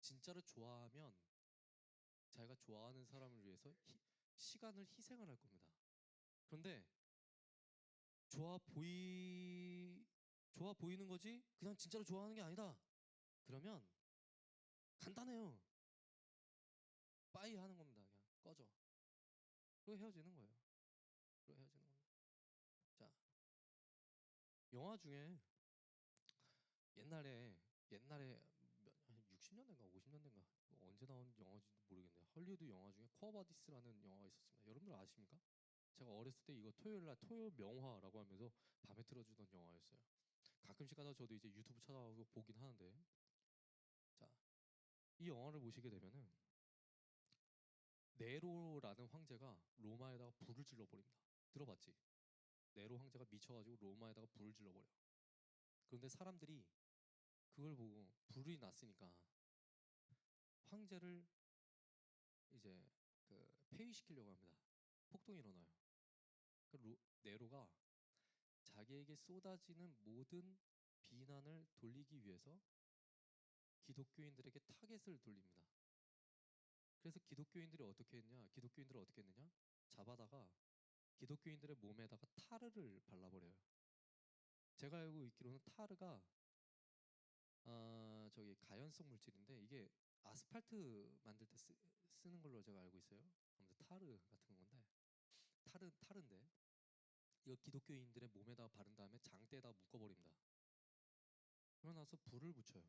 진짜로 좋아하면 자기가 좋아하는 사람을 위해서 시간을 희생을 할 겁니다. 그런데 좋아 보이는 거지 그냥 진짜로 좋아하는 게 아니다. 그러면 간단해요. 빠이 하는 겁니다. 그냥 꺼져. 그리고 헤어지는 거예요. 자, 영화 중에 옛날에 한 60년대인가 50년대인가 언제 나온 영화인지도 모르겠네요. 헐리우드 영화 중에 코어바디스라는 영화가 있었습니다. 여러분들 아십니까? 제가 어렸을 때 이거 토요일 명화라고 하면서 밤에 틀어주던 영화였어요. 가끔씩 가다 저도 이제 유튜브 찾아가고 보긴 하는데, 자, 이 영화를 보시게 되면은 네로라는 황제가 로마에다가 불을 질러버립니다. 들어봤지? 네로 황제가 미쳐가지고 로마에다가 불을 질러버려. 그런데 사람들이 그걸 보고 불이 났으니까 황제를 이제 그 폐위시키려고 합니다. 폭동이 일어나요. 네로가 자기에게 쏟아지는 모든 비난을 돌리기 위해서 기독교인들에게 타겟을 돌립니다. 그래서 기독교인들을 어떻게 했느냐? 잡아다가 기독교인들의 몸에다가 타르를 발라버려요. 제가 알고 있기로는 타르가 저기 가연성 물질인데 이게 아스팔트 만들 때 쓰는 걸로 제가 알고 있어요. 아무튼 타르 같은 건데 타르인데 이거 기독교인들의 몸에다가 바른 다음에 장대에다가 묶어버립니다. 그러고 나서 불을 붙여요.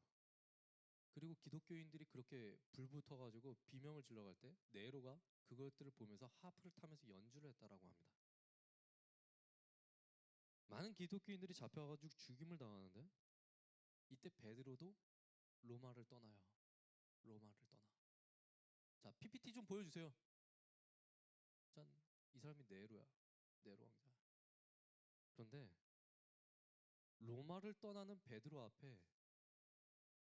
그리고 기독교인들이 그렇게 불붙어가지고 비명을 질러갈 때 네로가 그것들을 보면서 하프를 타면서 연주를 했다라고 합니다. 많은 기독교인들이 잡혀가지고 죽임을 당하는데 이때 베드로도 로마를 떠나요. 로마를 떠나. 자, PPT 좀 보여주세요. 짠, 이 사람이 네로야. 네로 왕자. 그런데 로마를 떠나는 베드로 앞에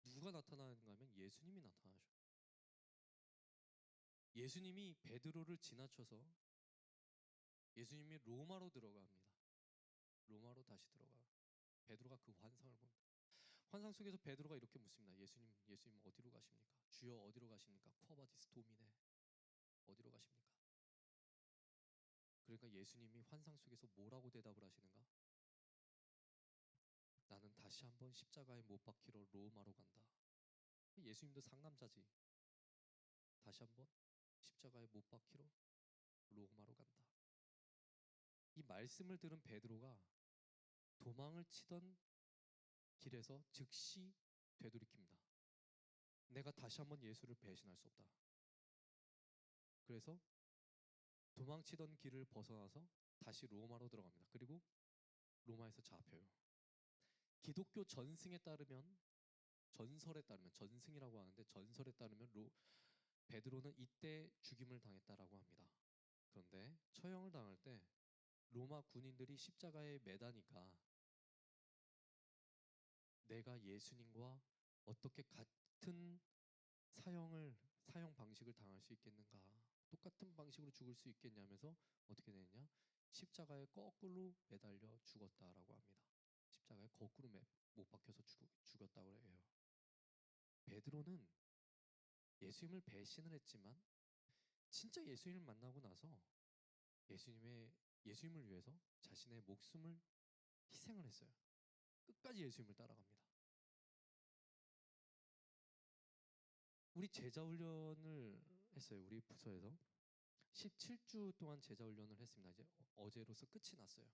누가 나타나는가 하면 예수님이 나타나셔. 예수님이 베드로를 지나쳐서 예수님이 로마로 들어갑니다. 로마로 다시 들어가. 베드로가 그 환상을 봅니다. 환상 속에서 베드로가 이렇게 묻습니다. 예수님 어디로 가십니까? 주여 어디로 가십니까? 쿠아바디스 도미네. 어디로 가십니까? 그러니까 예수님이 환상 속에서 뭐라고 대답을 하시는가? 나는 다시 한번 십자가에 못 박히러 로마로 간다. 예수님도 상남자지. 다시 한번 십자가에 못 박히러 로마로 간다. 이 말씀을 들은 베드로가 도망을 치던 길에서 즉시 되돌이킵니다. 내가 다시 한번 예수를 배신할 수 없다. 그래서 도망치던 길을 벗어나서 다시 로마로 들어갑니다. 그리고 로마에서 잡혀요. 기독교 전승에 따르면 전설에 따르면 전승이라고 하는데 전설에 따르면 베드로는 이때 죽임을 당했다라고 합니다. 그런데 처형을 당할 때 로마 군인들이 십자가에 매다니까 내가 예수님과 어떻게 같은 사형 방식을 당할 수 있겠는가? 똑같은 방식으로 죽을 수 있겠냐면서 어떻게 되느냐? 십자가에 거꾸로 매달려 죽었다라고 합니다. 십자가에 거꾸로 못 박혀서 죽였다고 해요. 베드로는 예수님을 배신을 했지만 진짜 예수님을 만나고 나서 예수님을 위해서 자신의 목숨을 희생을 했어요. 끝까지 예수님을 따라갑니다. 우리 제자 훈련을 했어요. 우리 부서에서 17주 동안 제자 훈련을 했습니다. 이제 어제로서 끝이 났어요.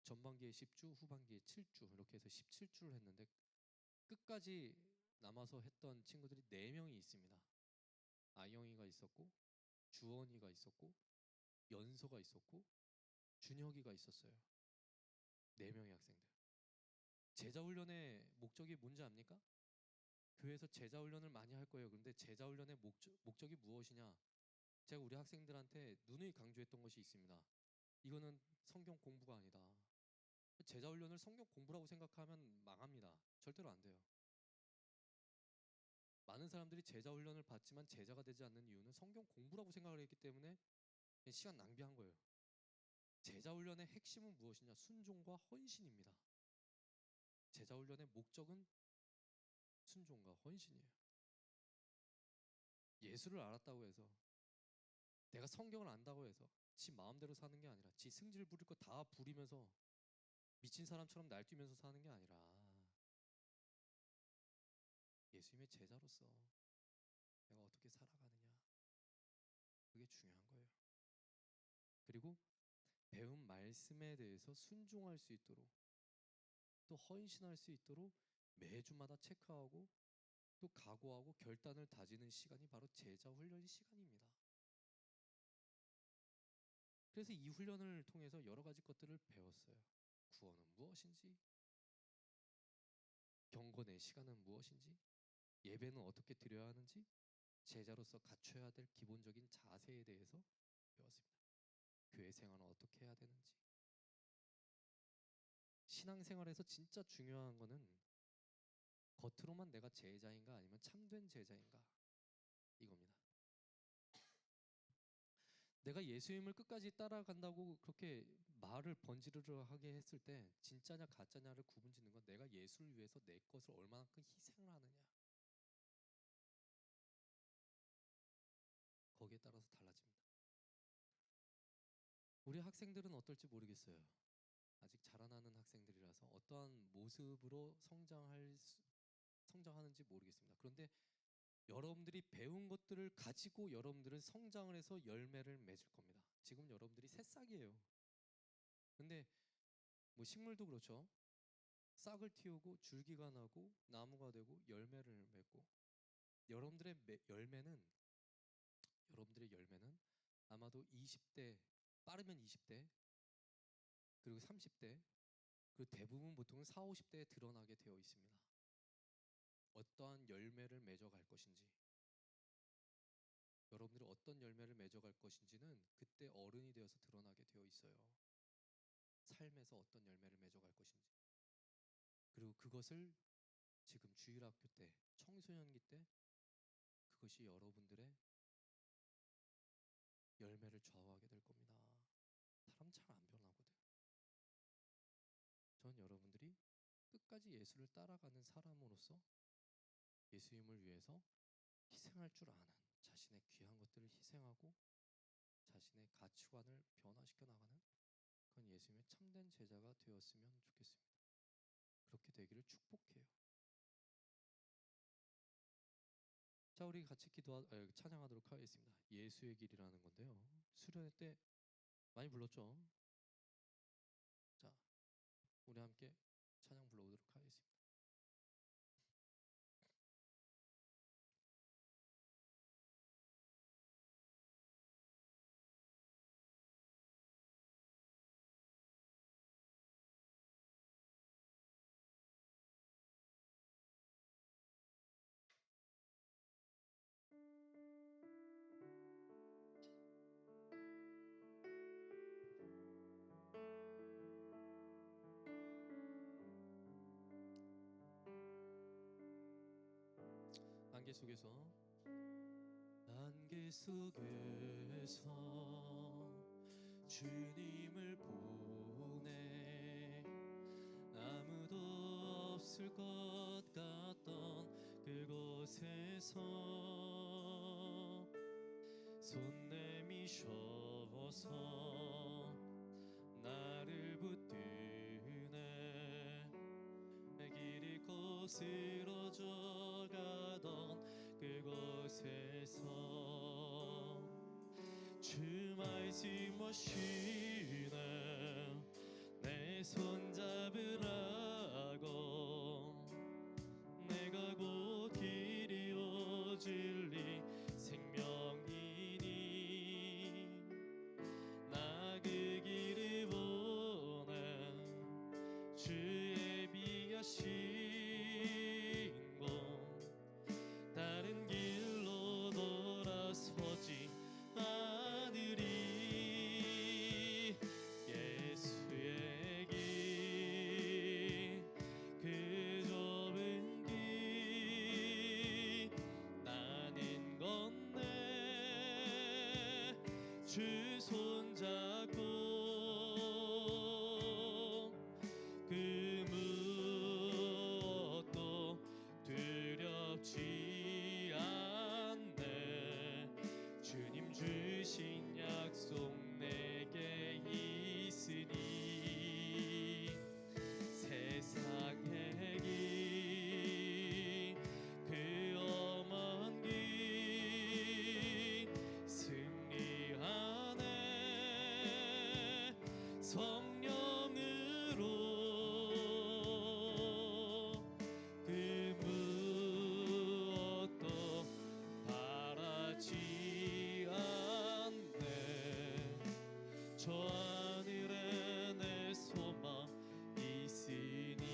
전반기에 10주, 후반기에 7주 이렇게 해서 17주를 했는데 끝까지 남아서 했던 친구들이 4명이 있습니다. 아영이가 있었고 주원이가 있었고 연서가 있었고 준혁이가 있었어요. 4명의 학생들. 제자 훈련의 목적이 뭔지 압니까? 교회에서 제자 훈련을 많이 할 거예요. 그런데 제자 훈련의 목적이 무엇이냐? 제가 우리 학생들한테 누누이 강조했던 것이 있습니다. 이거는 성경 공부가 아니다. 제자 훈련을 성경 공부라고 생각하면 망합니다. 절대로 안 돼요. 많은 사람들이 제자 훈련을 받지만 제자가 되지 않는 이유는 성경 공부라고 생각을 했기 때문에 시간 낭비한 거예요. 제자 훈련의 핵심은 무엇이냐? 순종과 헌신입니다. 제자 훈련의 목적은 순종과 헌신이에요. 예수를 알았다고 해서 내가 성경을 안다고 해서 지 마음대로 사는 게 아니라 지 승질 부릴 거 다 부리면서 미친 사람처럼 날뛰면서 사는 게 아니라 예수님의 제자로서 내가 어떻게 살아가느냐, 그게 중요한 거예요. 그리고 배운 말씀에 대해서 순종할 수 있도록 또 헌신할 수 있도록 매주마다 체크하고 또 각오하고 결단을 다지는 시간이 바로 제자 훈련 시간입니다. 그래서 이 훈련을 통해서 여러 가지 것들을 배웠어요. 구원은 무엇인지, 경건의 시간은 무엇인지, 예배는 어떻게 드려야 하는지, 제자로서 갖춰야 될 기본적인 자세에 대해서 배웠습니다. 교회 생활은 어떻게 해야 되는지. 신앙생활에서 진짜 중요한 거는 겉으로만 내가 제자인가 아니면 참된 제자인가 이겁니다. 내가 예수님을 끝까지 따라간다고 그렇게 말을 번지르르 하게 했을 때 진짜냐 가짜냐를 구분짓는 건 내가 예수를 위해서 내 것을 얼마만큼 희생을 하느냐 거기에 따라서 달라집니다. 우리 학생들은 어떨지 모르겠어요. 아직 자라나는 학생들이라서 어떠한 모습으로 성장하는지 모르겠습니다. 그런데 여러분들이 배운 것들을 가지고 여러분들은 성장을 해서 열매를 맺을 겁니다. 지금 여러분들이 새싹이에요. 근데 뭐 식물도 그렇죠. 싹을 틔우고 줄기가 나고 나무가 되고 열매를 맺고 여러분들의 열매는 아마도 20대, 빠르면 20대, 그리고 30대, 그리고 대부분 보통은 4, 50대에 드러나게 되어 있습니다. 어떠한 열매를 맺어갈 것인지, 여러분들이 어떤 열매를 맺어갈 것인지는 그때 어른이 되어서 드러나게 되어 있어요. 삶에서 어떤 열매를 맺어갈 것인지. 그리고 그것을 지금 주일학교 때, 청소년기 때 그것이 여러분들의 열매를 좌우하게 될 겁니다. 사람 잘 안 변하거든. 전 여러분들이 끝까지 예수를 따라가는 사람으로서 예수님을 위해서 희생할 줄 아는, 자신의 귀한 것들을 희생하고 자신의 가치관을 변화시켜 나가는 그건 예수님의 참된 제자가 되었으면 좋겠습니다. 그렇게 되기를 축복해요. 자, 우리 같이 찬양하도록 하겠습니다. 예수의 길이라는 건데요. 수련회 때 많이 불렀죠. 자, 우리 함께 찬양 불러보도록 하겠습니다. 안개 속에서 주님을 보내 아무도 없을 것 같던 그곳에서 손 내미셔서 나를 붙드네. 내 길 잃고 쓰러져 가던 그곳에서 주 말씀하시네. 내 손 잡으라고. 내가 곧 길이요 진리 생명이니 나 그 길을 원해. 주의 비하신 곳 다른 길로 돌아서지 않으리. 예수의 길, 그 좁은 길 나는 건네. 주 손잡고 그 무엇도 두렵지 않네. 주님 주신 약속 내게 있으니 세상의 길, 그 엄한 길 승리하네. 성령으로 그 무엇도 바라지 않네. 저 하늘에 내 소망 있으니.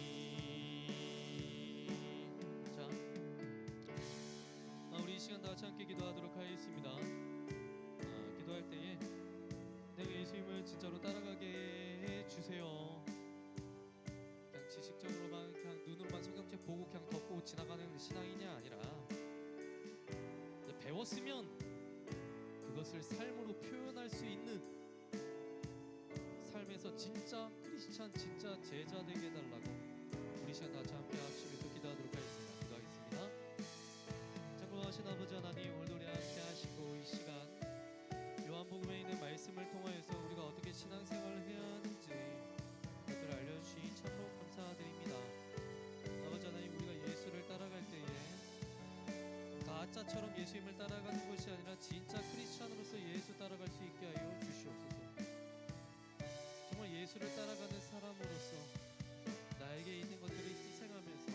자, 우리 이 시간 다 같이 함께 기도하도록 하겠습니다. 기도할 때에 내가 예수님을 진짜로 따라가게 해주세요. 그냥 지식적으로만 그냥 눈으로만 성경책 보고 그냥 덮고 지나가는 신앙이냐 아니라 배웠으면 그것을 삶으로 표현할 수 있는 삶에서 진짜 크리스찬, 진짜 제자 되게 해달라고 우리 시간 다 같이 함께 합심해서 기도하도록 하겠습니다. 기도하겠습니다. 자그마하신 아버지 하나님, 오늘도 우리 함께 하시고 이 시간 요한복음에 있는 말씀을 통하여서 우리가 어떻게 신앙생활을 해야 하는지 그것을 알려주신 참으로 감사드립니다. 아버지 하나님, 우리가 예수를 따라갈 때에 가짜처럼 예수님을 따라가는 것이 아니라 진짜 크리스찬으로서 예수 따라갈 수 있게 하여 주시옵소서. 정말 예수를 따라가는 사람으로서 나에게 있는 것들을 희생하면서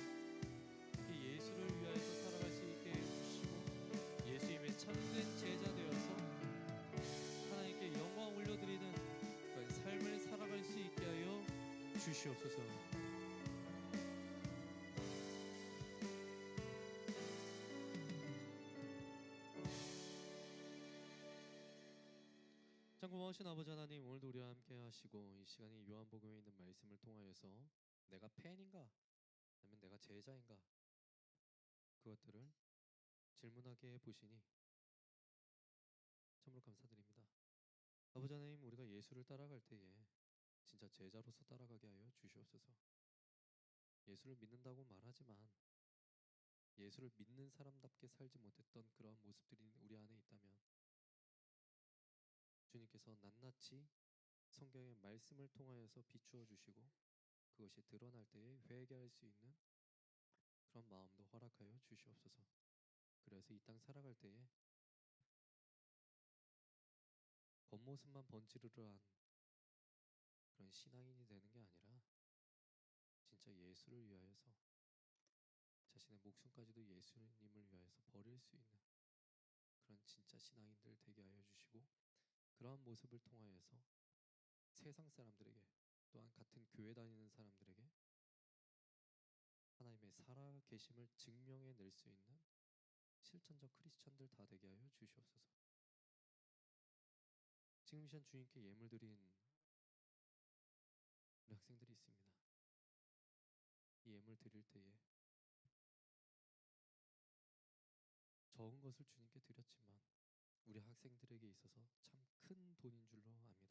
예수를 위하여서 살아갈 수 있게 해주시고 주시옵소서. 참 고마우신 아버지 하나님, 오늘도 우리와 함께 하시고 이 시간에 요한복음에 있는 말씀을 통하여서 내가 팬인가 아니면 내가 제자인가 그것들을 질문하게 해보시니 참으로 감사드립니다. 아버지 하나님, 우리가 예수를 따라갈 때에 진짜 제자로서 따라가게 하여 주시옵소서. 예수를 믿는다고 말하지만 예수를 믿는 사람답게 살지 못했던 그러한 모습들이 우리 안에 있다면 주님께서 낱낱이 성경의 말씀을 통하여서 비추어 주시고 그것이 드러날 때에 회개할 수 있는 그런 마음도 허락하여 주시옵소서. 그래서 이 땅 살아갈 때에 겉모습만 번지르르한 그런 신앙인이 되는 게 아니라 진짜 예수를 위하여서 자신의 목숨까지도 예수님을 위하여서 버릴 수 있는 그런 진짜 신앙인들 되게 하여 주시고, 그러한 모습을 통하여서 세상 사람들에게 또한 같은 교회 다니는 사람들에게 하나님의 살아 계심을 증명해 낼 수 있는 실천적 크리스천들 다 되게 하여 주시옵소서. 지금 이 시간 주님께 예물 드린 우리 학생들이 있습니다. 이 예물 드릴 때에 적은 것을 주님께 드렸지만 우리 학생들에게 있어서 참 큰 돈인 줄로 압니다.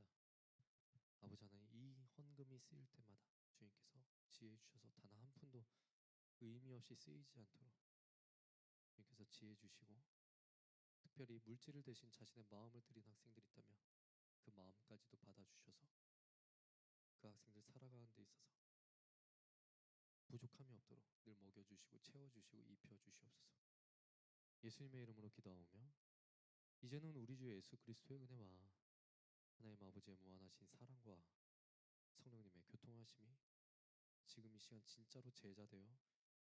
아버지 하나님, 이 헌금이 쓰일 때마다 주님께서 지혜 주셔서 단 한 푼도 의미 없이 쓰이지 않도록 주님께서 지혜 주시고, 특별히 물질을 대신 자신의 마음을 드린 학생들이 있다면 그 마음까지도 받아주셔서 그 학생들 살아가는 데 있어서 부족함이 없도록 늘 먹여주시고 채워주시고 입혀주시옵소서. 예수님의 이름으로 기도하오며 이제는 우리 주 예수 그리스도의 은혜와 하나님 아버지의 무한하신 사랑과 성령님의 교통하심이 지금 이 시간 진짜로 제자되어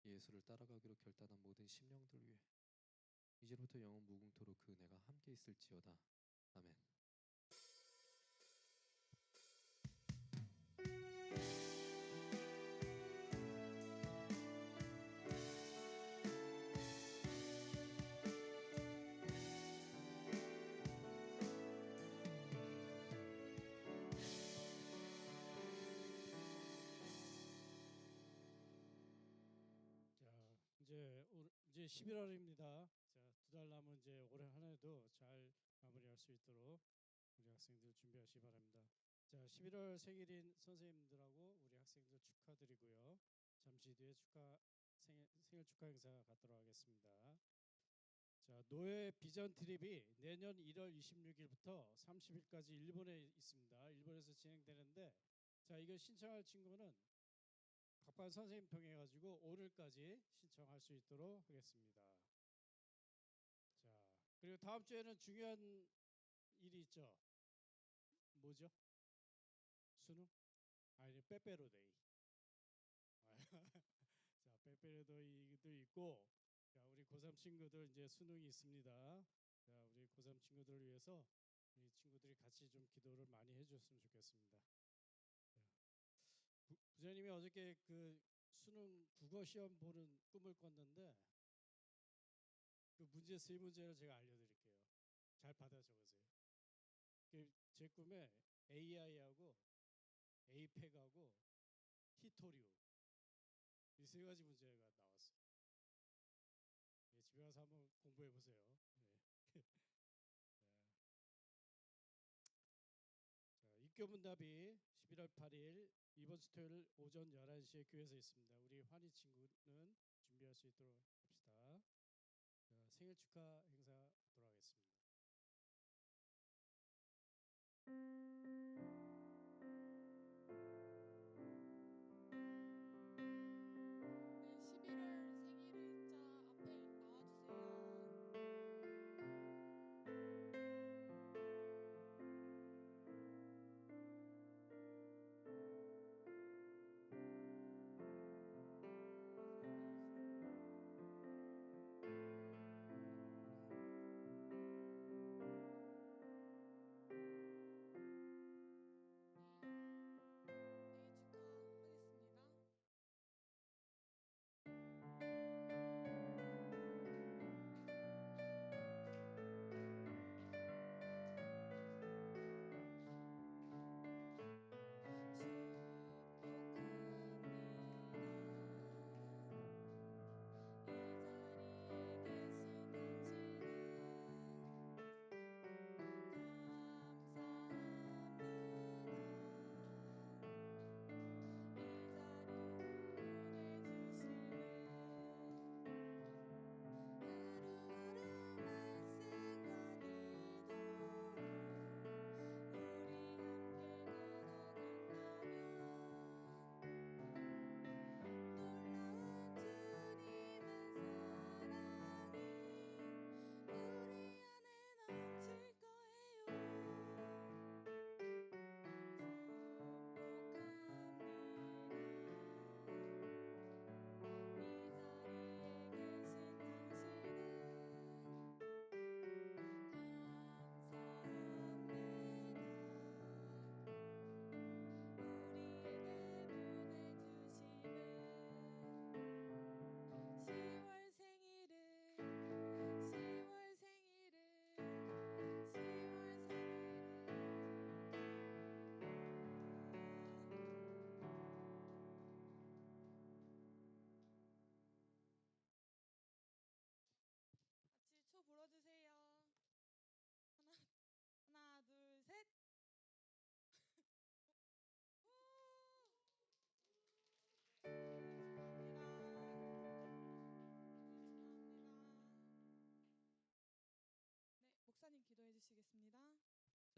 예수를 따라가기로 결단한 모든 심령들 위해 이제부터 영원 무궁토록 그 은혜가 함께 있을지어다. 아멘. 이제 11월입니다. 자, 2달 남은 이제 올해 한 해도 잘 마무리할 수 있도록 우리 학생들 준비하시기 바랍니다. 자, 11월 생일인 선생님들하고 우리 학생들 축하드리고요. 잠시 뒤에 생일 축하 행사 갖도록 하겠습니다. 자, 노예 비전 트립이 내년 1월 26일부터 30일까지 일본에 있습니다. 일본에서 진행되는데, 자, 이거 신청할 친구는 각반 선생님 통해 가지고 오늘까지 신청할 수 있도록 하겠습니다. 자, 그리고 다음 주에는 중요한 일이 있죠. 뭐죠? 수능? 아니, 빼빼로데이. 자, 빼빼로데이도 있고, 자, 우리 고3 친구들 이제 수능이 있습니다. 자, 우리 고3 친구들을 위해서 우리 친구들이 같이 좀 기도를 많이 해줬으면 좋겠습니다. 부장님이 어저께 그 수능 국어 시험 보는 꿈을 꿨는데 그 문제 3문제를 제가 알려드릴게요. 잘 받아 적으세요. 제 꿈에 AI하고 에이펙하고 히토류 이 3가지 문제가 나왔어요. 예, 집에 가서 한번 공부해 보세요. 네. 자, 입교문답이 11월 8일 이번 주 토요일 오전 11시에 교회에서 있습니다. 우리 환희 친구는 준비할 수 있도록 합시다. 자, 생일 축하 행사 하도록 하겠습니다.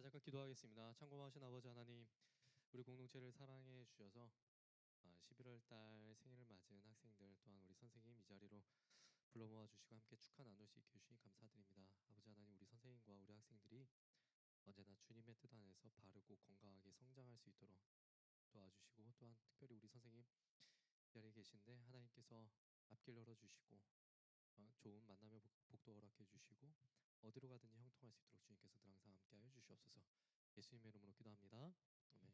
잠깐 기도하겠습니다. 창고하신 아버지 하나님, 우리 공동체를 사랑해 주셔서 11월 달 생일을 맞은 학생들 또한 우리 선생님 이 자리로 불러 모아 주시고 함께 축하 나눌 수 있게 해주시니 감사드립니다. 아버지 하나님, 우리 선생님과 우리 학생들이 언제나 주님의 뜻 안에서 바르고 건강하게 성장할 수 있도록 도와주시고, 또한 특별히 우리 선생님 이 자리에 계신데 하나님께서 앞길 열어주시고 좋은 만남의 복도 허락해 주시고 어디로 가든지 형통할 수 있도록 주님께서 늘 항상 함께하여 주시옵소서. 예수님의 이름으로 기도합니다. 아멘.